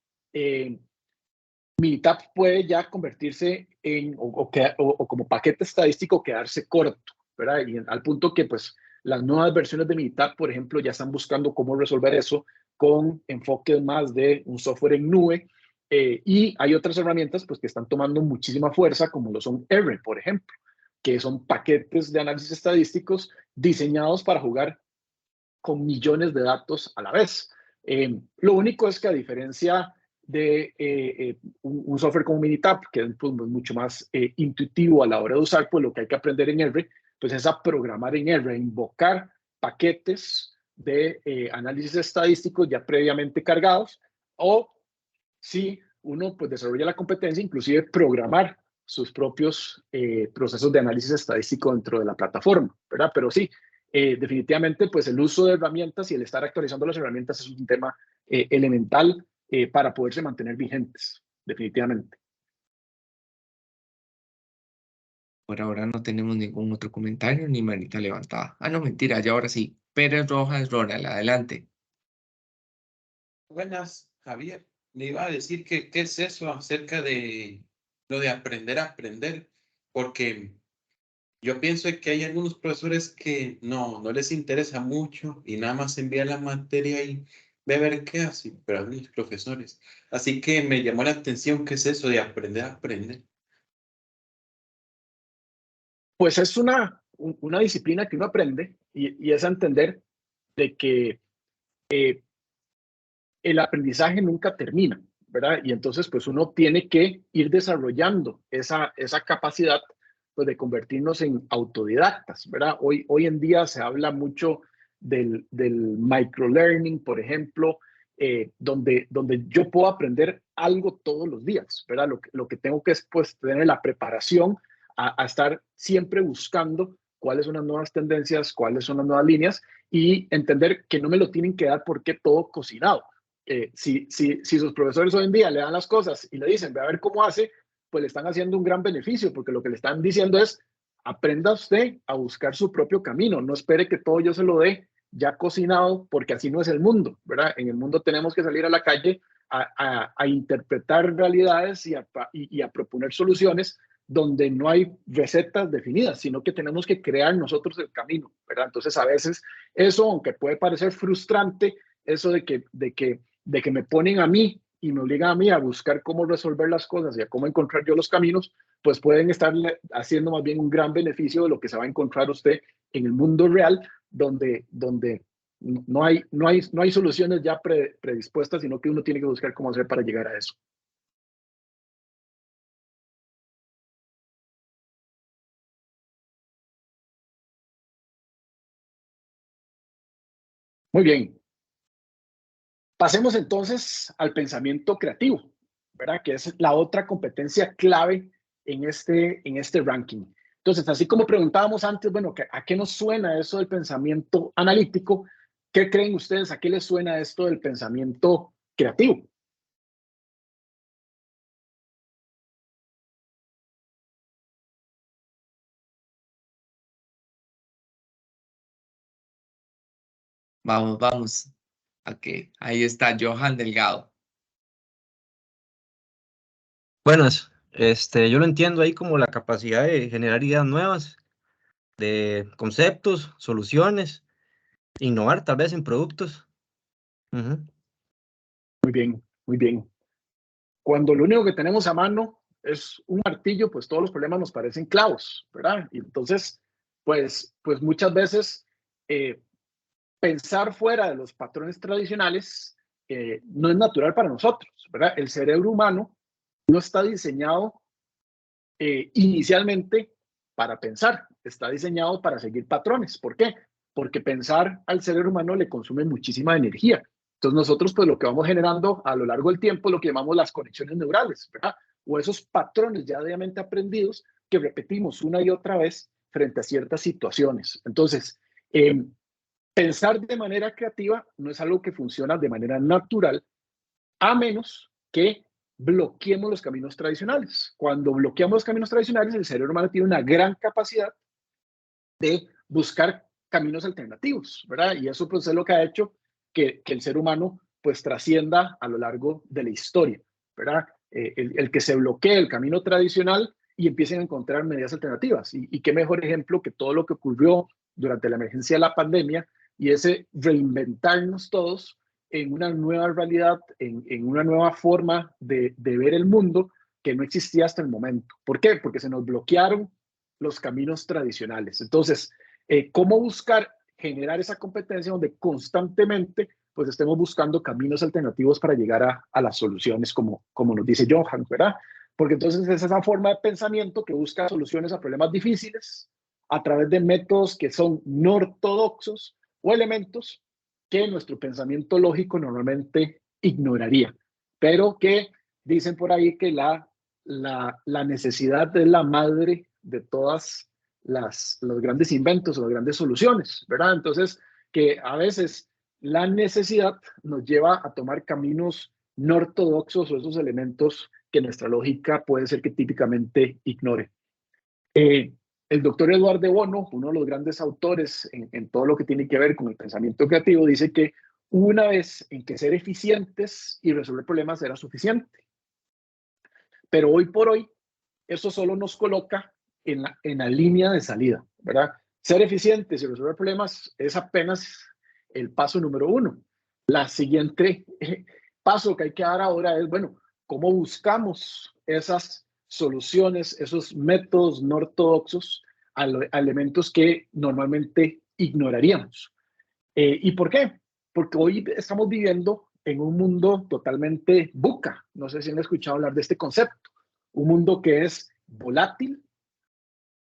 Minitab puede ya convertirse en, o como paquete estadístico, quedarse corto, ¿verdad? Y al punto que, pues, las nuevas versiones de Minitab, por ejemplo, ya están buscando cómo resolver eso con enfoques más de un software en nube. Y hay otras herramientas pues, que están tomando muchísima fuerza, como lo son R, por ejemplo, que son paquetes de análisis estadísticos diseñados para jugar con millones de datos a la vez. Lo único es que a diferencia de un software como Minitab, que es pues, mucho más intuitivo a la hora de usar, pues lo que hay que aprender en R, pues es a programar en R, a invocar paquetes de análisis estadísticos ya previamente cargados, o si uno pues desarrolla la competencia, inclusive programar sus propios procesos de análisis estadístico dentro de la plataforma, ¿verdad? Pero sí, definitivamente pues el uso de herramientas y el estar actualizando las herramientas es un tema elemental para poderse mantener vigentes, definitivamente. Por ahora no tenemos ningún otro comentario ni manita levantada. Ah, no, mentira, ya ahora sí. Pérez Rojas Ronald, adelante. Buenas, Javier. Le iba a decir que qué es eso acerca de lo de aprender a aprender, porque yo pienso que hay algunos profesores que no les interesa mucho y nada más envían la materia y ve a ver qué hacen, pero algunos profesores. Así que me llamó la atención qué es eso de aprender a aprender. Pues es una disciplina que uno aprende y es a entender de que el aprendizaje nunca termina, ¿verdad? Y entonces, pues uno tiene que ir desarrollando esa capacidad pues, de convertirnos en autodidactas, ¿verdad? Hoy en día se habla mucho del microlearning, por ejemplo, donde yo puedo aprender algo todos los días, ¿verdad? Lo que tengo que es pues, tener la preparación a estar siempre buscando cuáles son las nuevas tendencias, cuáles son las nuevas líneas y entender que no me lo tienen que dar porque todo cocinado. Si sus profesores hoy en día le dan las cosas y le dicen, ve a ver cómo hace, pues le están haciendo un gran beneficio, porque lo que le están diciendo es, aprenda usted a buscar su propio camino, no espere que todo yo se lo dé ya cocinado, porque así no es el mundo, ¿verdad? En el mundo tenemos que salir a la calle a interpretar realidades y a proponer soluciones donde no hay recetas definidas, sino que tenemos que crear nosotros el camino, ¿verdad? Entonces, a veces eso, aunque puede parecer frustrante, eso de que me ponen a mí y me obligan a mí a buscar cómo resolver las cosas y a cómo encontrar yo los caminos, pues pueden estar haciendo más bien un gran beneficio de lo que se va a encontrar usted en el mundo real, donde no hay soluciones ya predispuestas, sino que uno tiene que buscar cómo hacer para llegar a eso. Muy bien. Pasemos entonces al pensamiento creativo, ¿verdad? Que es la otra competencia clave en este ranking. Entonces, así como preguntábamos antes, bueno, ¿a qué nos suena eso del pensamiento analítico? ¿Qué creen ustedes? ¿A qué les suena esto del pensamiento creativo? Vamos. Ok, ahí está Johan Delgado. Buenas, yo lo entiendo ahí como la capacidad de generar ideas nuevas, de conceptos, soluciones, innovar tal vez en productos. Ujú. Muy bien, muy bien. Cuando lo único que tenemos a mano es un martillo, pues todos los problemas nos parecen clavos, ¿verdad? Y entonces, pues muchas veces pensar fuera de los patrones tradicionales no es natural para nosotros, ¿verdad? El cerebro humano no está diseñado inicialmente para pensar, está diseñado para seguir patrones. ¿Por qué? Porque pensar al cerebro humano le consume muchísima energía. Entonces nosotros pues lo que vamos generando a lo largo del tiempo, lo que llamamos las conexiones neurales, ¿verdad? O esos patrones ya debidamente aprendidos que repetimos una y otra vez frente a ciertas situaciones. Entonces, pensar de manera creativa no es algo que funciona de manera natural, a menos que bloqueemos los caminos tradicionales. Cuando bloqueamos los caminos tradicionales, el cerebro humano tiene una gran capacidad de buscar caminos alternativos, ¿verdad? Y eso pues es lo que ha hecho que el ser humano pues trascienda a lo largo de la historia, ¿verdad? El que se bloquee el camino tradicional y empiecen a encontrar medidas alternativas. Y qué mejor ejemplo que todo lo que ocurrió durante la emergencia de la pandemia y ese reinventarnos todos en una nueva realidad, en una nueva forma de ver el mundo que no existía hasta el momento. ¿Por qué? Porque se nos bloquearon los caminos tradicionales. Entonces, ¿cómo buscar generar esa competencia donde constantemente pues estemos buscando caminos alternativos para llegar a las soluciones como nos dice Johan, ¿verdad? Porque entonces es esa forma de pensamiento que busca soluciones a problemas difíciles a través de métodos que son no ortodoxos o elementos que nuestro pensamiento lógico normalmente ignoraría, pero que dicen por ahí que la necesidad es la madre de todas los grandes inventos o las grandes soluciones, ¿verdad? Entonces, que a veces la necesidad nos lleva a tomar caminos no ortodoxos o esos elementos que nuestra lógica puede ser que típicamente ignore. El doctor Eduardo de Bono, uno de los grandes autores en todo lo que tiene que ver con el pensamiento creativo, dice que una vez en que ser eficientes y resolver problemas era suficiente. Pero hoy por hoy, eso solo nos coloca en la línea de salida, ¿verdad? Ser eficientes y resolver problemas es apenas el paso número 1. La siguiente paso que hay que dar ahora es, bueno, ¿cómo buscamos esas soluciones, esos métodos no ortodoxos a elementos que normalmente ignoraríamos? ¿Y por qué? Porque hoy estamos viviendo en un mundo totalmente VUCA. No sé si han escuchado hablar de este concepto. Un mundo que es volátil,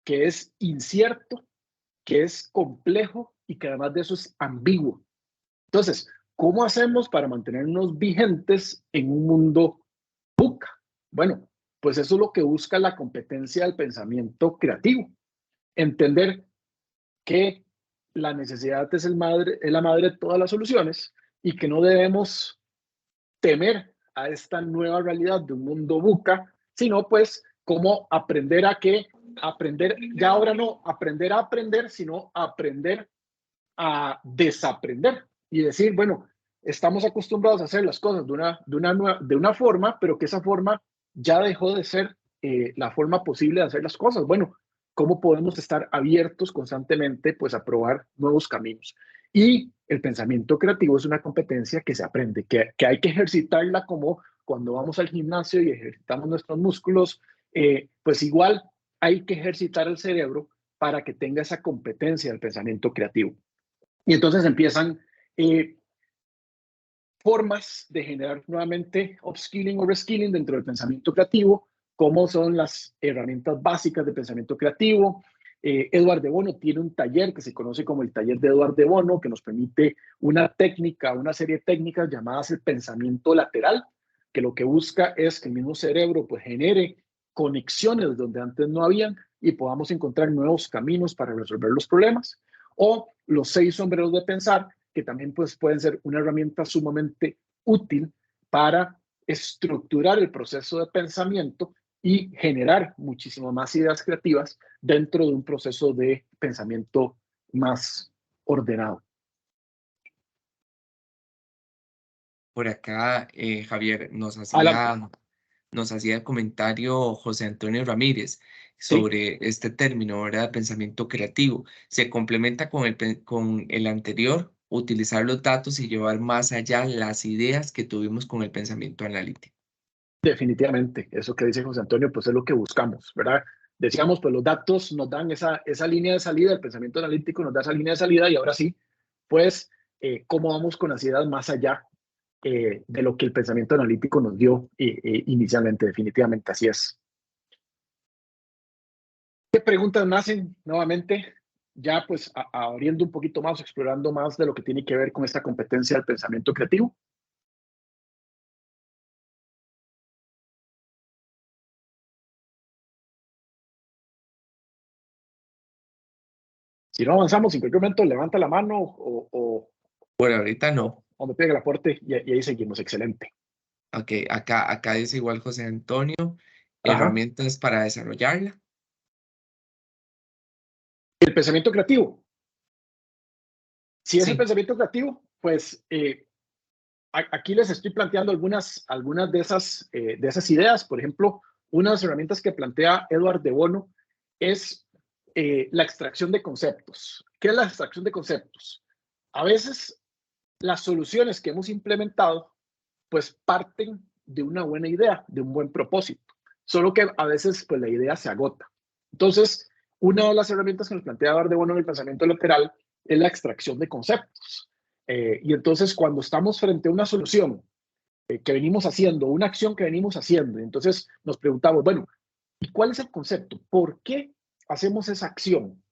que es incierto, que es complejo y que además de eso es ambiguo. Entonces, ¿cómo hacemos para mantenernos vigentes en un mundo VUCA? Bueno, pues eso es lo que busca la competencia del pensamiento creativo. Entender que la necesidad es la madre de todas las soluciones y que no debemos temer a esta nueva realidad de un mundo VUCA, sino pues cómo aprender ya ahora no aprender a aprender, sino aprender a desaprender y decir, bueno, estamos acostumbrados a hacer las cosas de una forma, pero que esa forma ya dejó de ser la forma posible de hacer las cosas. Bueno, ¿cómo podemos estar abiertos constantemente pues, a probar nuevos caminos? Y el pensamiento creativo es una competencia que se aprende, que hay que ejercitarla como cuando vamos al gimnasio y ejercitamos nuestros músculos, pues igual hay que ejercitar el cerebro para que tenga esa competencia del pensamiento creativo. Y entonces empiezan formas de generar nuevamente upskilling o reskilling dentro del pensamiento creativo, como son las herramientas básicas de pensamiento creativo. Edward de Bono tiene un taller que se conoce como el taller de Edward de Bono, que nos permite una técnica, una serie de técnicas llamadas el pensamiento lateral, que lo que busca es que el mismo cerebro pues, genere conexiones donde antes no habían y podamos encontrar nuevos caminos para resolver los problemas. O los 6 sombreros de pensar, que también pues, pueden ser una herramienta sumamente útil para estructurar el proceso de pensamiento y generar muchísimas más ideas creativas dentro de un proceso de pensamiento más ordenado. Por acá, Javier, Adelante. nos hacía el comentario José Antonio Ramírez sobre este término, ¿verdad? Pensamiento creativo. Se complementa con con el anterior, utilizar los datos y llevar más allá las ideas que tuvimos con el pensamiento analítico. Definitivamente, eso que dice José Antonio, pues es lo que buscamos, ¿verdad? Decíamos, pues los datos nos dan esa línea de salida, el pensamiento analítico nos da esa línea de salida y ahora sí, pues, ¿cómo vamos con las ideas más allá de lo que el pensamiento analítico nos dio inicialmente? Definitivamente, así es. ¿Qué preguntas nacen nuevamente? Ya pues abriendo un poquito más, explorando más de lo que tiene que ver con esta competencia del pensamiento creativo. Si no avanzamos, en cualquier momento levanta la mano Por ahorita no. o me pega el aporte y ahí seguimos. Excelente. Ok, acá dice igual José Antonio, Ajá. herramientas para desarrollarla. El pensamiento creativo. Si es el Sí, pensamiento creativo, pues aquí les estoy planteando algunas de esas ideas. Por ejemplo, una de las herramientas que plantea Edward de Bono es la extracción de conceptos. ¿Qué es la extracción de conceptos? A veces las soluciones que hemos implementado pues parten de una buena idea, de un buen propósito, solo que a veces pues la idea se agota. Entonces, una de las herramientas que nos plantea Edward de Bono en el pensamiento lateral es la extracción de conceptos. Y entonces cuando estamos frente a una solución que venimos haciendo, una acción que venimos haciendo, entonces nos preguntamos, bueno, ¿y cuál es el concepto? ¿Por qué hacemos esa acción?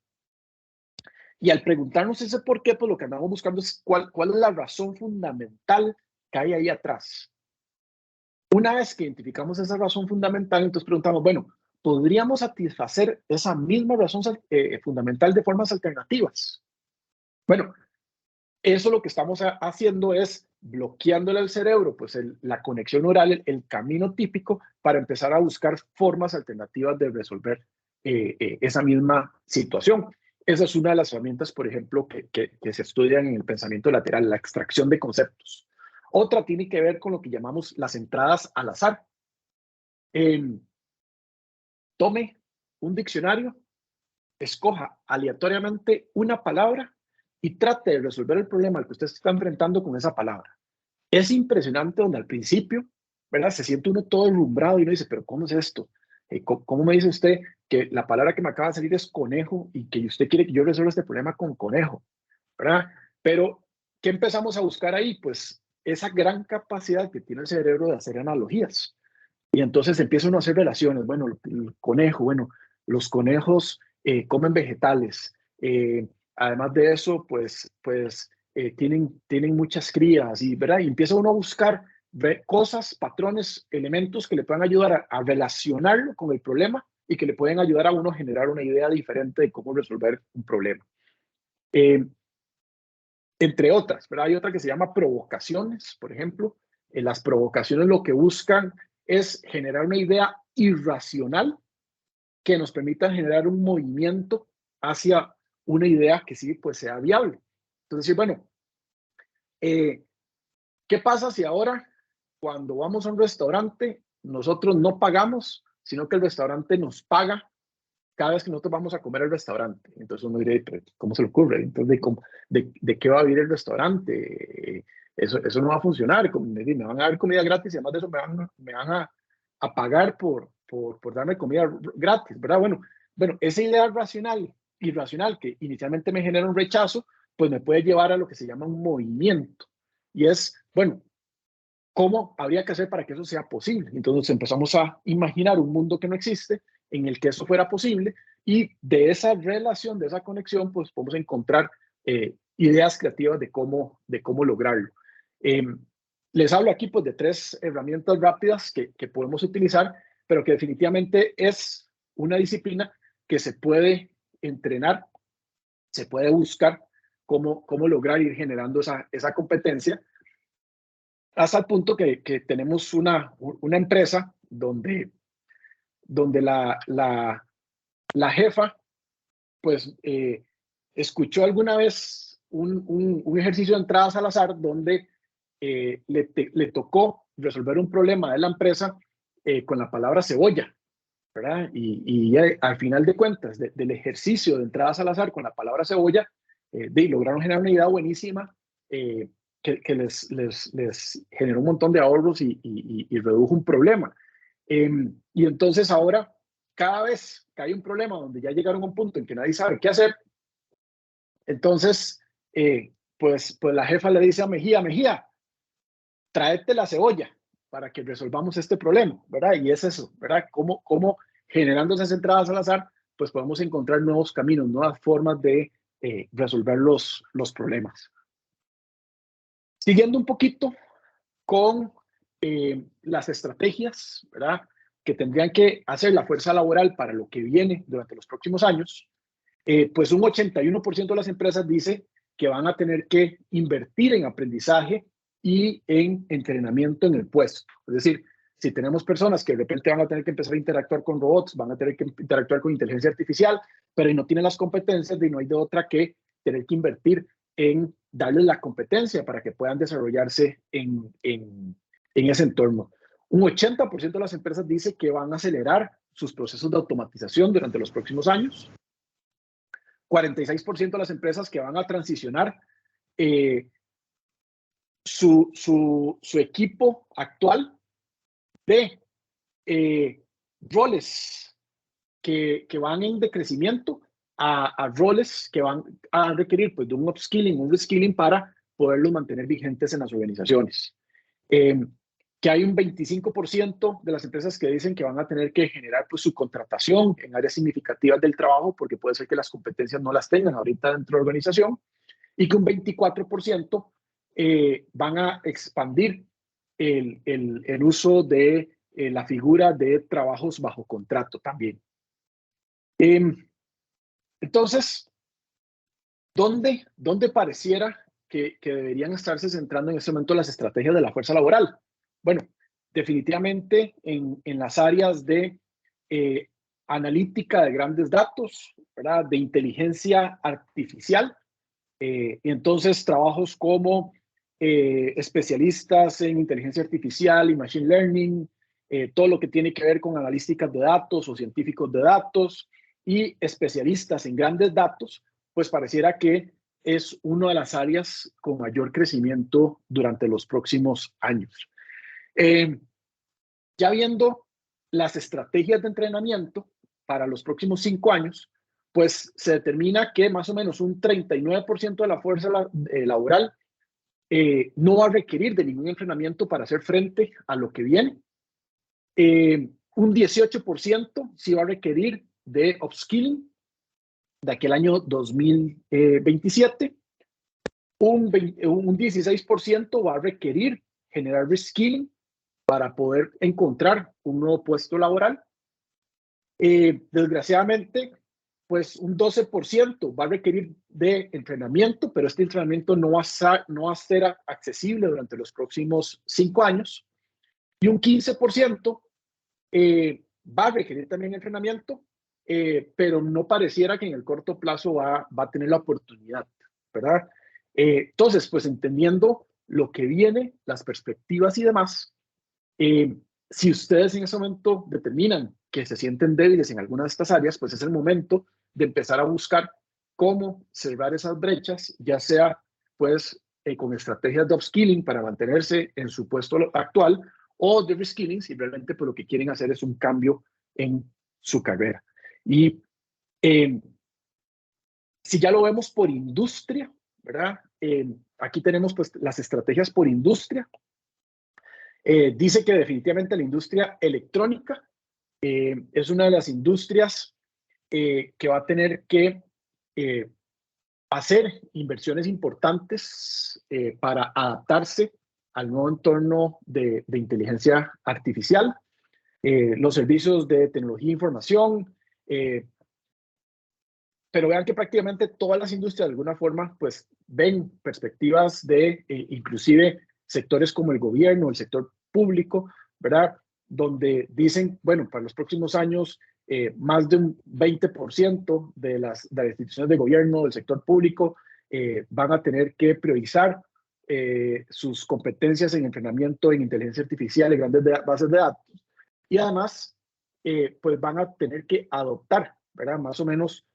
Y al preguntarnos ese por qué, pues lo que andamos buscando es cuál es la razón fundamental que hay ahí atrás. Una vez que identificamos esa razón fundamental, entonces preguntamos, bueno, ¿podríamos satisfacer esa misma razón fundamental de formas alternativas? Bueno, eso lo que estamos haciendo es bloqueándole al cerebro pues la conexión neural, el camino típico para empezar a buscar formas alternativas de resolver esa misma situación. Esa es una de las herramientas, por ejemplo, que se estudian en el pensamiento lateral, la extracción de conceptos. Otra tiene que ver con lo que llamamos las entradas al azar. Tome un diccionario, escoja aleatoriamente una palabra y trate de resolver el problema al que usted se está enfrentando con esa palabra. Es impresionante donde al principio, ¿verdad? Se siente uno todo enrumbrado y uno dice, pero ¿cómo es esto? ¿Cómo me dice usted que la palabra que me acaba de salir es conejo y que usted quiere que yo resuelva este problema con conejo? ¿Verdad? Pero, ¿qué empezamos a buscar ahí? Pues esa gran capacidad que tiene el cerebro de hacer analogías. Y entonces empieza uno a hacer relaciones. Bueno, el conejo, bueno, los conejos comen vegetales. Además de eso, tienen muchas crías, y, ¿verdad? Y empieza uno a buscar cosas, patrones, elementos que le puedan ayudar a relacionarlo con el problema y que le pueden ayudar a uno a generar una idea diferente de cómo resolver un problema. Entre otras, ¿verdad? Hay otra que se llama provocaciones, por ejemplo. Las provocaciones lo que buscan es generar una idea irracional que nos permita generar un movimiento hacia una idea que sí, pues sea viable. Entonces, bueno, ¿Qué pasa si ahora, cuando vamos a un restaurante, nosotros no pagamos, sino que el restaurante nos paga cada vez que nosotros vamos a comer al restaurante? Entonces uno diría, ¿cómo se le ocurre? Entonces, ¿de qué va a vivir el restaurante? Eso no va a funcionar. Me van a dar comida gratis y además de eso me van a pagar por darme comida gratis, ¿verdad? Bueno, esa idea irracional que inicialmente me genera un rechazo, pues me puede llevar a lo que se llama un movimiento. Y es, bueno, ¿cómo habría que hacer para que eso sea posible? Entonces empezamos a imaginar un mundo que no existe, en el que eso fuera posible, y de esa relación, de esa conexión, pues podemos encontrar ideas creativas de cómo lograrlo. Les hablo aquí pues de 3 herramientas rápidas que podemos utilizar, pero que definitivamente es una disciplina que se puede entrenar, se puede buscar cómo lograr ir generando esa competencia, hasta el punto que tenemos una empresa donde la jefa pues escuchó alguna vez un ejercicio de entradas al azar donde le tocó resolver un problema de la empresa con la palabra cebolla, ¿verdad? Y al final de cuentas del ejercicio de entradas al azar con la palabra cebolla, lograron generar una idea buenísima que les generó un montón de ahorros y redujo un problema. Y entonces ahora, cada vez que hay un problema donde ya llegaron a un punto en que nadie sabe qué hacer, entonces pues la jefa le dice a Mejía, tráete la cebolla para que resolvamos este problema, ¿verdad? Y es eso, ¿verdad? Cómo generando esas entradas al azar, pues podemos encontrar nuevos caminos, nuevas formas de resolver los problemas. Siguiendo un poquito con las estrategias, ¿verdad?, que tendrían que hacer la fuerza laboral para lo que viene durante los próximos años, pues un 81% de las empresas dice que van a tener que invertir en aprendizaje y en entrenamiento en el puesto. Es decir, si tenemos personas que de repente van a tener que empezar a interactuar con robots, van a tener que interactuar con inteligencia artificial, pero no tienen las competencias, y no hay de otra que tener que invertir en darles la competencia para que puedan desarrollarse en ese entorno. Un 80% de las empresas dice que van a acelerar sus procesos de automatización durante los próximos años. 46% de las empresas que van a transicionar su equipo actual de roles que van en decrecimiento a roles que van a requerir pues, de un upskilling, un reskilling para poderlos mantener vigentes en las organizaciones. Que hay un 25% de las empresas que dicen que van a tener que generar pues, su contratación en áreas significativas del trabajo, porque puede ser que las competencias no las tengan ahorita dentro de la organización, y que un 24% van a expandir el uso de la figura de trabajos bajo contrato también. Entonces, ¿dónde pareciera que deberían estarse centrando en este momento las estrategias de la fuerza laboral? Bueno, definitivamente en las áreas de analítica de grandes datos, ¿verdad?, de inteligencia artificial, y entonces trabajos como especialistas en inteligencia artificial y machine learning, todo lo que tiene que ver con analísticas de datos o científicos de datos y especialistas en grandes datos, pues pareciera que es una de las áreas con mayor crecimiento durante los próximos años. Ya viendo las estrategias de entrenamiento para los próximos 5 años, pues se determina que más o menos un 39% de la fuerza laboral no va a requerir de ningún entrenamiento para hacer frente a lo que viene. Un 18% sí va a requerir de upskilling de aquel año 2027. Un 16% va a requerir generar reskilling para poder encontrar un nuevo puesto laboral. Desgraciadamente, pues un 12% va a requerir de entrenamiento, pero este entrenamiento no va a ser accesible durante los próximos 5 años. Y un 15% va a requerir también entrenamiento, pero no pareciera que en el corto plazo va a tener la oportunidad, ¿verdad? Entonces, pues entendiendo lo que viene, las perspectivas y demás. Si ustedes en ese momento determinan que se sienten débiles en alguna de estas áreas, pues es el momento de empezar a buscar cómo cerrar esas brechas, ya sea pues con estrategias de upskilling para mantenerse en su puesto actual, o de reskilling si realmente pues, lo que quieren hacer es un cambio en su carrera. Y si ya lo vemos por industria, ¿verdad? Aquí tenemos pues las estrategias por industria. Dice que definitivamente la industria electrónica es una de las industrias que va a tener que hacer inversiones importantes para adaptarse al nuevo entorno de inteligencia artificial, los servicios de tecnología e información, pero vean que prácticamente todas las industrias de alguna forma pues ven perspectivas de inclusive sectores como el gobierno, el sector público, ¿verdad? Donde dicen, bueno, para los próximos años más de un 20% de las instituciones de gobierno, del sector público, van a tener que priorizar sus competencias en entrenamiento en inteligencia artificial, en grandes bases de datos, y además pues van a tener que adoptar, ¿verdad? Más o menos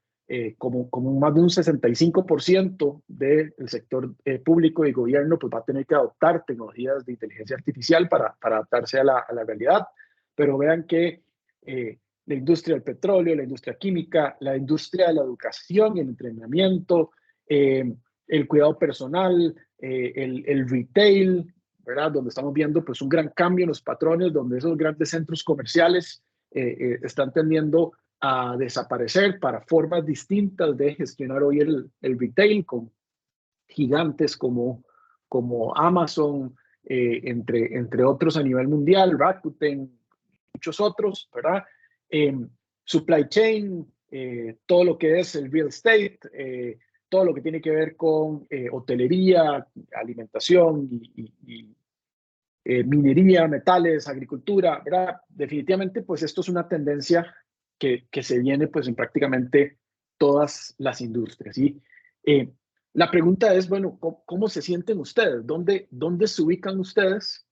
como más de un 65% del sector público y gobierno pues va a tener que adoptar tecnologías de inteligencia artificial para adaptarse a la realidad. Pero vean que la industria del petróleo, la industria química, la industria de la educación y el entrenamiento, el cuidado personal, el retail, ¿verdad? Donde estamos viendo pues un gran cambio en los patrones, donde esos grandes centros comerciales están tendiendo a desaparecer para formas distintas de gestionar hoy el retail, con gigantes como Amazon, entre otros a nivel mundial, Rakuten, muchos otros, ¿verdad? Supply chain, todo lo que es el real estate, todo lo que tiene que ver con hotelería, alimentación y minería, metales, agricultura, ¿verdad? Definitivamente, pues esto es una tendencia que se viene pues en prácticamente todas las industrias. ¿Sí? La pregunta es, bueno, ¿cómo se sienten ustedes? ¿Dónde se ubican ustedes?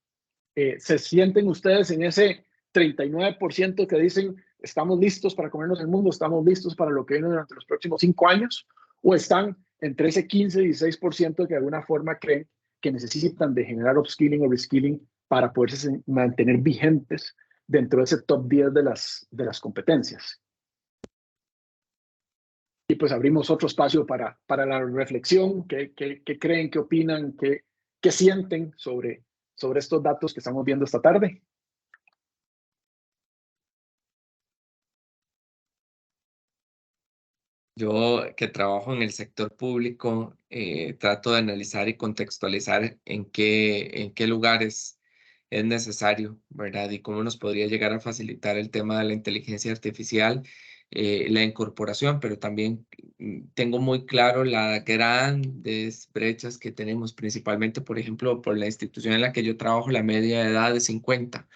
¿Se sienten ustedes en ese 39% que dicen estamos listos para comernos el mundo, estamos listos para lo que viene durante los próximos 5 años? ¿O están entre ese 15 y 16% que de alguna forma creen que necesitan de generar upskilling o reskilling para poderse mantener vigentes dentro de ese top 10 de las competencias? Y pues abrimos otro espacio para la reflexión. ¿Qué creen, qué opinan, qué sienten sobre estos datos que estamos viendo esta tarde? Yo que trabajo en el sector público, trato de analizar y contextualizar en qué lugares es necesario, ¿verdad? Y cómo nos podría llegar a facilitar el tema de la inteligencia artificial, la incorporación, pero también tengo muy claro las grandes brechas que tenemos, principalmente, por ejemplo, por la institución en la que yo trabajo, la media de edad de 50.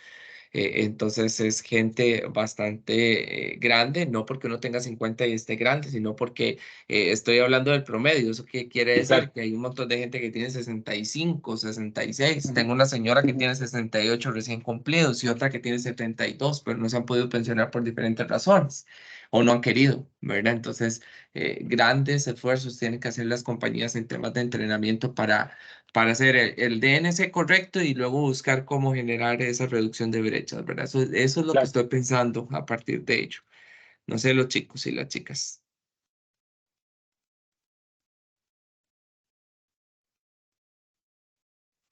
Entonces es gente bastante grande, no porque uno tenga 50 y esté grande, sino porque estoy hablando del promedio. ¿Eso qué quiere decir? Claro. Que hay un montón de gente que tiene 65, 66. Tengo una señora que tiene 68 recién cumplidos y otra que tiene 72, pero no se han podido pensionar por diferentes razones o no han querido, ¿verdad? Entonces, grandes esfuerzos tienen que hacer las compañías en temas de entrenamiento para hacer el DNC correcto y luego buscar cómo generar esa reducción de brechas, ¿verdad? Eso es lo que Claro. estoy pensando a partir de ello. No sé los chicos y las chicas.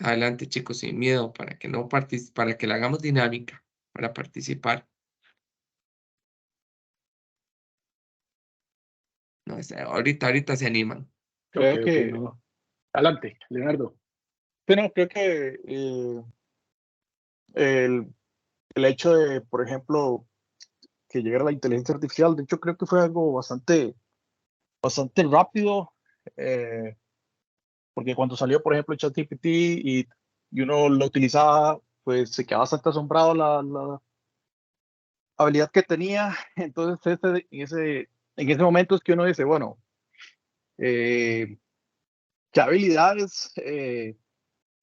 Adelante, chicos, sin miedo, para que no para que la hagamos dinámica, para participar. No, ahorita se animan. Creo que no. Adelante, Leonardo. Pero creo que el hecho de, por ejemplo, que llegara la inteligencia artificial, de hecho creo que fue algo bastante rápido, porque cuando salió, por ejemplo, ChatGPT y uno lo utilizaba, pues se quedaba bastante asombrado la habilidad que tenía. Entonces, en ese momento es que uno dice, bueno, ¿qué habilidades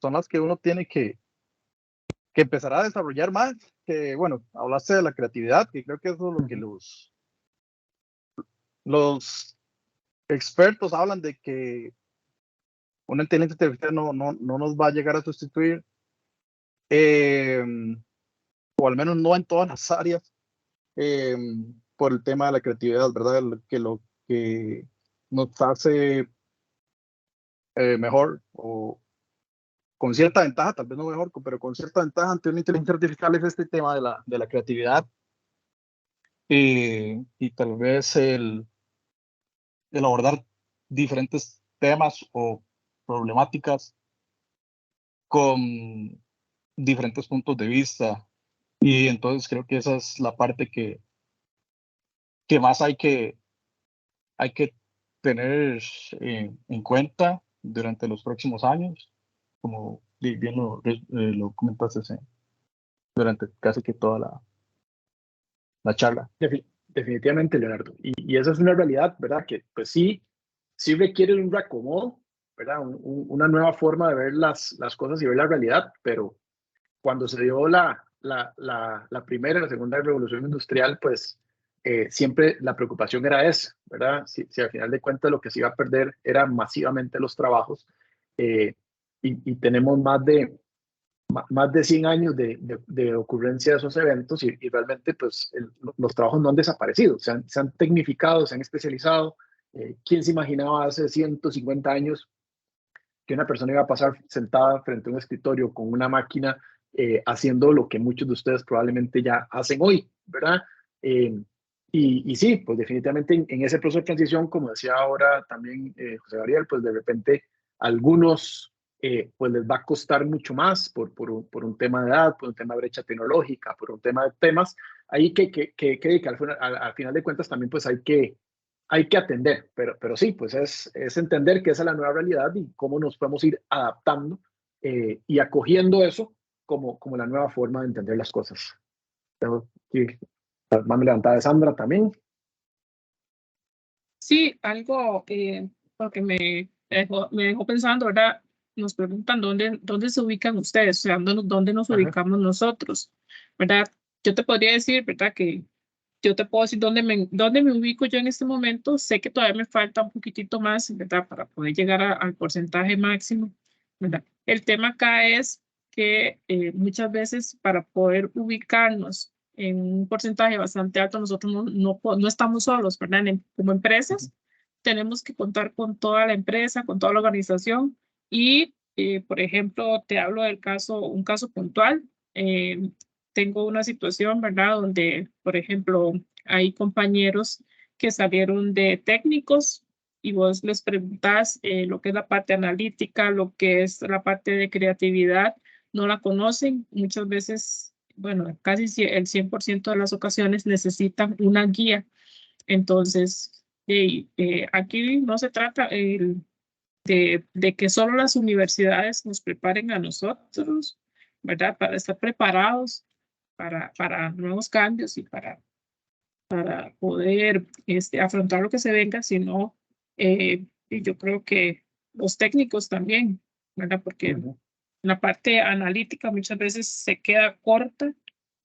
son las que uno tiene que empezar a desarrollar más. Que bueno, hablaste de la creatividad, que creo que eso es lo que los expertos hablan de, que una inteligencia artificial no nos va a llegar a sustituir, o al menos no en todas las áreas, por el tema de la creatividad, ¿verdad? Lo que nos hace mejor, o con cierta ventaja, tal vez no mejor, pero con cierta ventaja ante una inteligencia artificial, es este tema de la creatividad, y tal vez el abordar diferentes temas o problemáticas con diferentes puntos de vista. Y entonces creo que esa es la parte que más hay que tener en cuenta durante los próximos años, como bien lo comentaste durante casi que toda la charla. Definitivamente, Leonardo. Y esa es una realidad, ¿verdad? Que pues sí requiere un reacomodo, ¿verdad? Una nueva forma de ver las cosas y ver la realidad, pero cuando se dio la primera y la segunda revolución industrial, pues siempre la preocupación era esa, ¿verdad? Si al final de cuentas lo que se iba a perder eran masivamente los trabajos, y tenemos más de 100 años de ocurrencia de esos eventos, y realmente pues los trabajos no han desaparecido, se han tecnificado, se han especializado. ¿Quién se imaginaba hace 150 años que una persona iba a pasar sentada frente a un escritorio con una máquina, haciendo lo que muchos de ustedes probablemente ya hacen hoy, ¿verdad? Y sí, pues definitivamente en ese proceso de transición, como decía ahora también José Gabriel, pues de repente algunos pues les va a costar mucho más por un tema de edad, por un tema de brecha tecnológica, por un tema de temas ahí que al final de cuentas también pues hay que atender, pero sí, pues es entender que esa es la nueva realidad y cómo nos podemos ir adaptando y acogiendo eso como la nueva forma de entender las cosas. Tengo aquí la mano levantada de Sandra también. Sí, algo porque me dejó pensando, ¿verdad? Nos preguntan dónde se ubican ustedes, o sea, dónde nos Ajá. ubicamos nosotros, ¿verdad? Yo te podría decir, ¿verdad? Que yo te puedo decir dónde me ubico yo en este momento. Sé que todavía me falta un poquitito más, ¿verdad? Para poder llegar al porcentaje máximo, ¿verdad? El tema acá es que muchas veces para poder ubicarnos en un porcentaje bastante alto, nosotros no estamos solos, ¿verdad? Como empresas, tenemos que contar con toda la empresa, con toda la organización y, por ejemplo, te hablo un caso puntual. Tengo una situación, ¿verdad? Donde, por ejemplo, hay compañeros que salieron de técnicos y vos les preguntás lo que es la parte analítica, lo que es la parte de creatividad, no la conocen. Muchas veces, bueno, casi el 100% de las ocasiones necesitan una guía. Entonces, aquí no se trata de que solo las universidades nos preparen a nosotros, ¿verdad? Para estar preparados para nuevos cambios y para poder afrontar lo que se venga, sino y yo creo que los técnicos también, ¿verdad? Porque la parte analítica muchas veces se queda corta,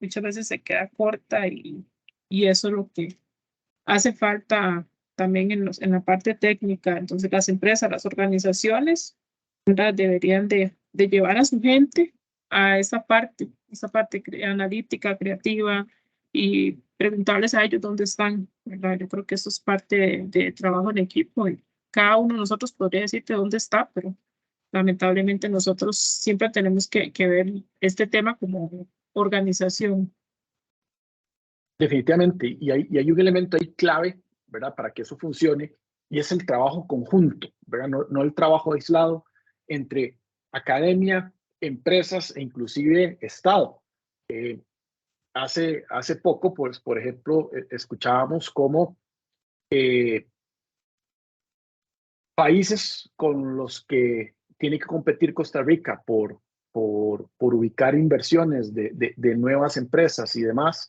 y eso es lo que hace falta también en la parte técnica. Entonces las empresas, las organizaciones, ¿verdad? Deberían de llevar a su gente a esa parte analítica, creativa, y preguntarles a ellos dónde están, ¿verdad? Yo creo que eso es parte de trabajo en equipo, y cada uno de nosotros podría decirte dónde está, pero lamentablemente nosotros siempre tenemos que ver este tema como organización. Definitivamente, y hay un elemento ahí clave, ¿verdad? Para que eso funcione, y es el trabajo conjunto, ¿verdad? No el trabajo aislado entre academia, empresas e inclusive Estado. Hace poco, pues, por ejemplo, escuchábamos cómo países con los que tiene que competir Costa Rica por ubicar inversiones de nuevas empresas y demás,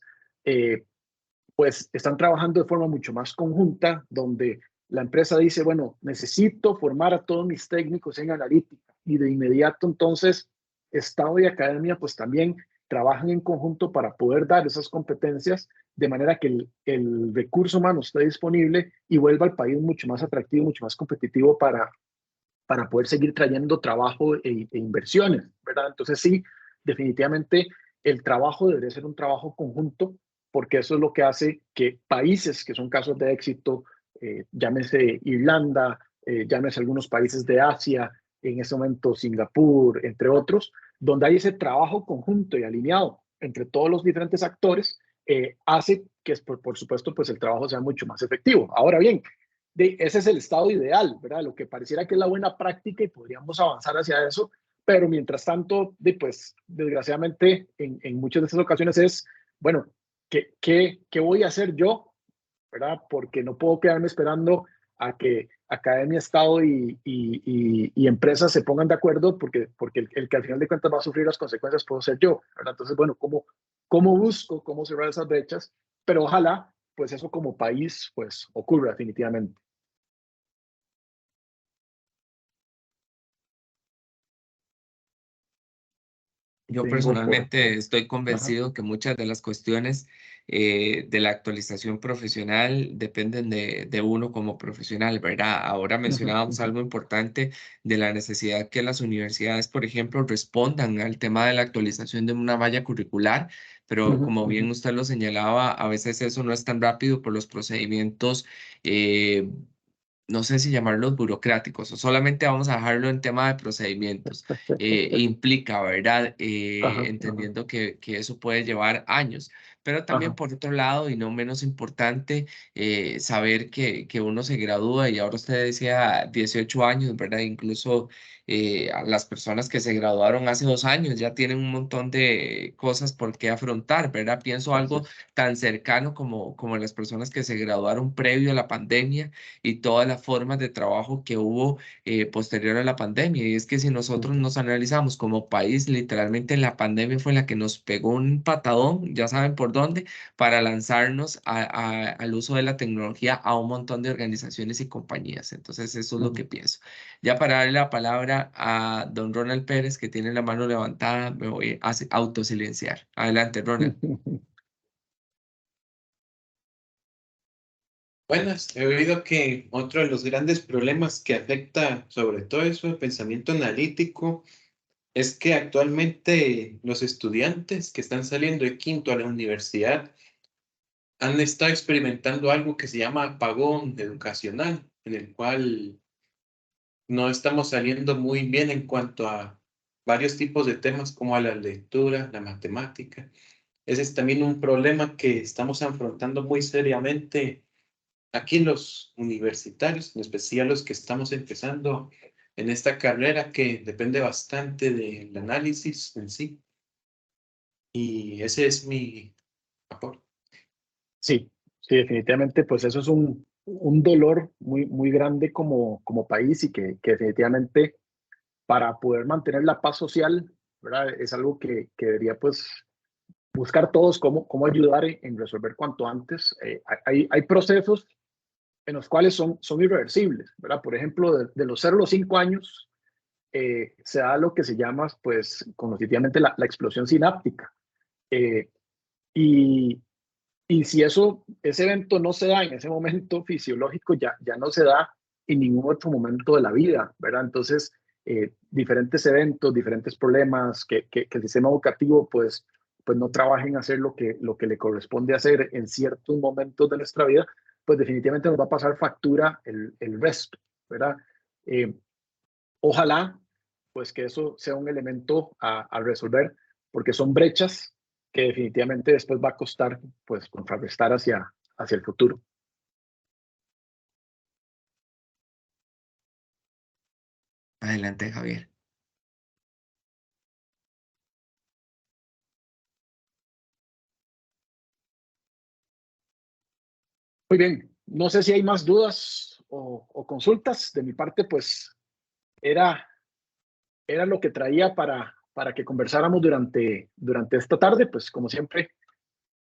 pues están trabajando de forma mucho más conjunta, donde la empresa dice, bueno, necesito formar a todos mis técnicos en analítica, y de inmediato entonces Estado y academia pues también trabajan en conjunto para poder dar esas competencias de manera que el recurso humano esté disponible y vuelva al país mucho más atractivo, mucho más competitivo para poder seguir trayendo trabajo e inversiones, ¿verdad? Entonces sí, definitivamente el trabajo debería ser un trabajo conjunto, porque eso es lo que hace que países que son casos de éxito, llámese Irlanda, llámese algunos países de Asia, en ese momento Singapur, entre otros, donde hay ese trabajo conjunto y alineado entre todos los diferentes actores, hace que, por supuesto, pues el trabajo sea mucho más efectivo. Ahora bien, ese es el estado ideal, ¿verdad? Lo que pareciera que es la buena práctica y podríamos avanzar hacia eso, pero mientras tanto, pues desgraciadamente en muchas de estas ocasiones es, bueno, ¿qué voy a hacer yo? ¿Verdad? Porque no puedo quedarme esperando a que academia, Estado y empresas se pongan de acuerdo, porque el que al final de cuentas va a sufrir las consecuencias puedo ser yo, ¿verdad? Entonces, bueno, ¿cómo busco cómo cerrar esas brechas? Pero ojalá, pues eso como país, pues ocurra definitivamente. Yo Tengo por... personalmente estoy Ajá. convencido que muchas de las cuestiones de la actualización profesional dependen de uno como profesional, ¿verdad? Ahora Ujú, mencionábamos ujú, algo importante de la necesidad que las universidades, por ejemplo, respondan al tema de la actualización de una malla curricular, pero ujú, como ujú. bien usted lo señalaba, a veces eso no es tan rápido por los procedimientos. No sé si llamarlos burocráticos o solamente vamos a dejarlo en tema de procedimientos, implica, ¿verdad? Ajá, ajá, Entendiendo que eso puede llevar años, pero también ajá. por otro lado, y no menos importante, saber que uno se gradúa y ahora usted decía 18 años, ¿verdad? Incluso a las personas que se graduaron hace 2 años ya tienen un montón de cosas por qué afrontar, ¿verdad? Pienso Así algo es. tan cercano como las personas que se graduaron previo a la pandemia y todas las formas de trabajo que hubo posterior a la pandemia. Y es que si nosotros Ujú, nos analizamos como país, literalmente la pandemia fue la que nos pegó un patadón, ya saben por dónde, para lanzarnos al uso de la tecnología a un montón de organizaciones y compañías. Entonces, eso es lo ujú. que pienso. Ya para darle la palabra a don Ronald Pérez, que tiene la mano levantada, me voy a autosilenciar. Adelante, Ronald. Buenas, he oído que otro de los grandes problemas que afecta sobre todo eso, el pensamiento analítico, es que actualmente los estudiantes que están saliendo de quinto a la universidad han estado experimentando algo que se llama apagón educacional, en el cual no estamos saliendo muy bien en cuanto a varios tipos de temas como a la lectura, la matemática. Ese es también un problema que estamos afrontando muy seriamente aquí los universitarios, en especial los que estamos empezando en esta carrera que depende bastante del análisis en sí. Y ese es mi aporte. Sí, sí, definitivamente, pues eso es un dolor muy grande como país y que definitivamente para poder mantener la paz social, ¿verdad? Es algo que debería pues buscar todos cómo ayudar en resolver cuanto antes. Hay procesos en los cuales son irreversibles, ¿verdad? Por ejemplo, de los 0 a los 5 años se da lo que se llama, pues, conocidamente la explosión sináptica. Eh, y, y si ese evento no se da en ese momento fisiológico, ya no se da en ningún otro momento de la vida, ¿verdad? Entonces, diferentes eventos, diferentes problemas, que el sistema educativo, pues no trabaje en hacer lo que le corresponde hacer en ciertos momentos de nuestra vida, pues definitivamente nos va a pasar factura el resto, ¿verdad? Eh, Ojalá, pues que eso sea un elemento a resolver, porque son brechas que definitivamente después va a costar, pues, contrarrestar hacia el futuro. Adelante, Javier. Muy bien, no sé si hay más dudas o consultas. De mi parte, pues, era, era lo que traía para que conversáramos durante esta tarde. Pues, como siempre,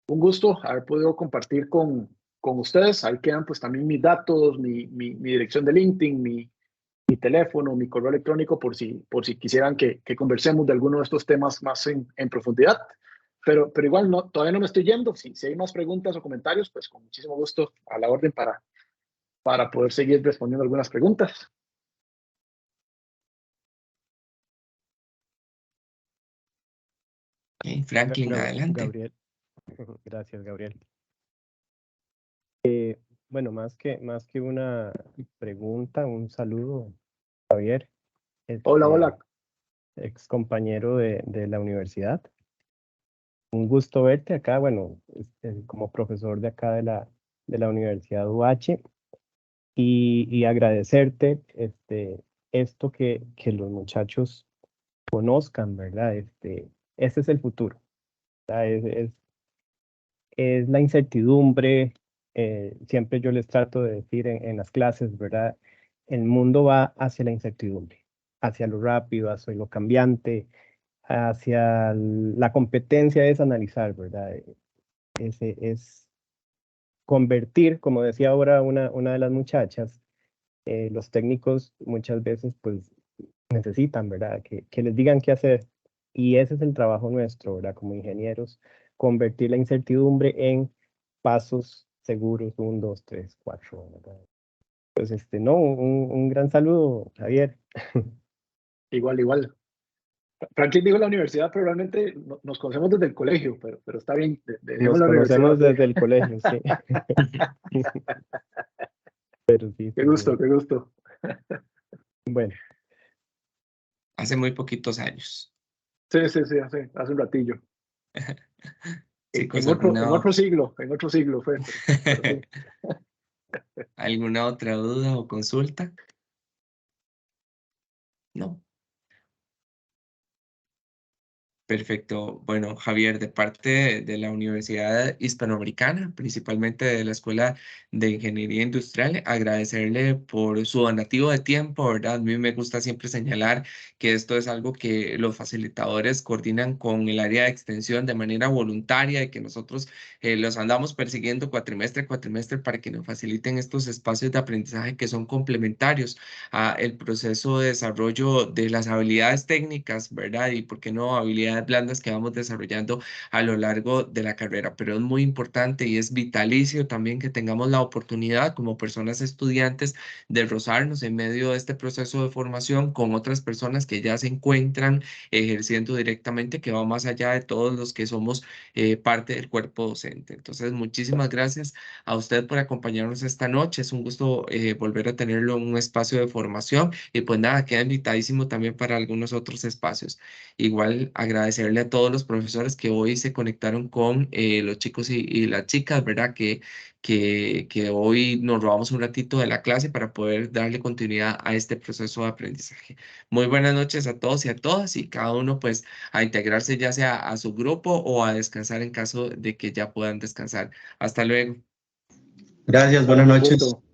un gusto haber podido compartir con ustedes. Ahí quedan, pues, también mis datos, mi dirección de LinkedIn, mi mi teléfono, mi correo electrónico, por si quisieran que conversemos de alguno de estos temas más en profundidad. Pero igual todavía no me estoy yendo. Si hay más preguntas o comentarios, pues con muchísimo gusto a la orden para poder seguir respondiendo algunas preguntas. Okay, Franklin, adelante. Gabriel. Gracias, Gabriel. Bueno, más que una pregunta, un saludo, Javier. Hola. Ex compañero de la universidad. Un gusto verte acá, bueno, como profesor de acá de la Universidad UH, y agradecerte esto que los muchachos conozcan, ¿verdad? Ese es el futuro. Es la incertidumbre. Siempre yo les trato de decir en las clases, ¿verdad? El mundo va hacia la incertidumbre, hacia lo rápido, hacia lo cambiante, hacia la competencia es analizar, ¿verdad? Es convertir, como decía ahora una de las muchachas, los técnicos muchas veces pues necesitan, ¿verdad? Que les digan qué hacer. Y ese es el trabajo nuestro, ¿verdad? Como ingenieros, convertir la incertidumbre en pasos seguros, 1, 2, 3, 4, ¿verdad? Pues no, un gran saludo, Javier. Igual. Franklin dijo la universidad, pero realmente nos conocemos desde el colegio, pero está bien. Nos conocemos desde el colegio, sí. Pero sí. Qué gusto. Bueno. Hace muy poquitos años. Sí, hace un ratillo. Chicos, en otro siglo fue. Pero sí. ¿Alguna otra duda o consulta? No. Perfecto. Bueno, Javier, de parte de la Universidad Hispanoamericana, principalmente de la Escuela de Ingeniería Industrial, agradecerle por su donativo de tiempo, ¿verdad? A mí me gusta siempre señalar que esto es algo que los facilitadores coordinan con el área de extensión de manera voluntaria y que nosotros los andamos persiguiendo cuatrimestre a cuatrimestre para que nos faciliten estos espacios de aprendizaje que son complementarios a el proceso de desarrollo de las habilidades técnicas, ¿verdad? Y por qué no habilidades blandas que vamos desarrollando a lo largo de la carrera. Pero es muy importante y es vitalicio también que tengamos la oportunidad como personas estudiantes de rozarnos en medio de este proceso de formación con otras personas que ya se encuentran ejerciendo directamente, que va más allá de todos los que somos parte del cuerpo docente. Entonces, muchísimas gracias a usted por acompañarnos esta noche. Es un gusto volver a tenerlo en un espacio de formación y pues nada, queda invitadísimo también para algunos otros espacios. Igual agradecerle a todos los profesores que hoy se conectaron con los chicos y las chicas, ¿verdad? Que hoy nos robamos un ratito de la clase para poder darle continuidad a este proceso de aprendizaje. Muy buenas noches a todos y a todas y cada uno pues a integrarse ya sea a su grupo o a descansar en caso de que ya puedan descansar. Hasta luego. Gracias, buenas noches. Gusto.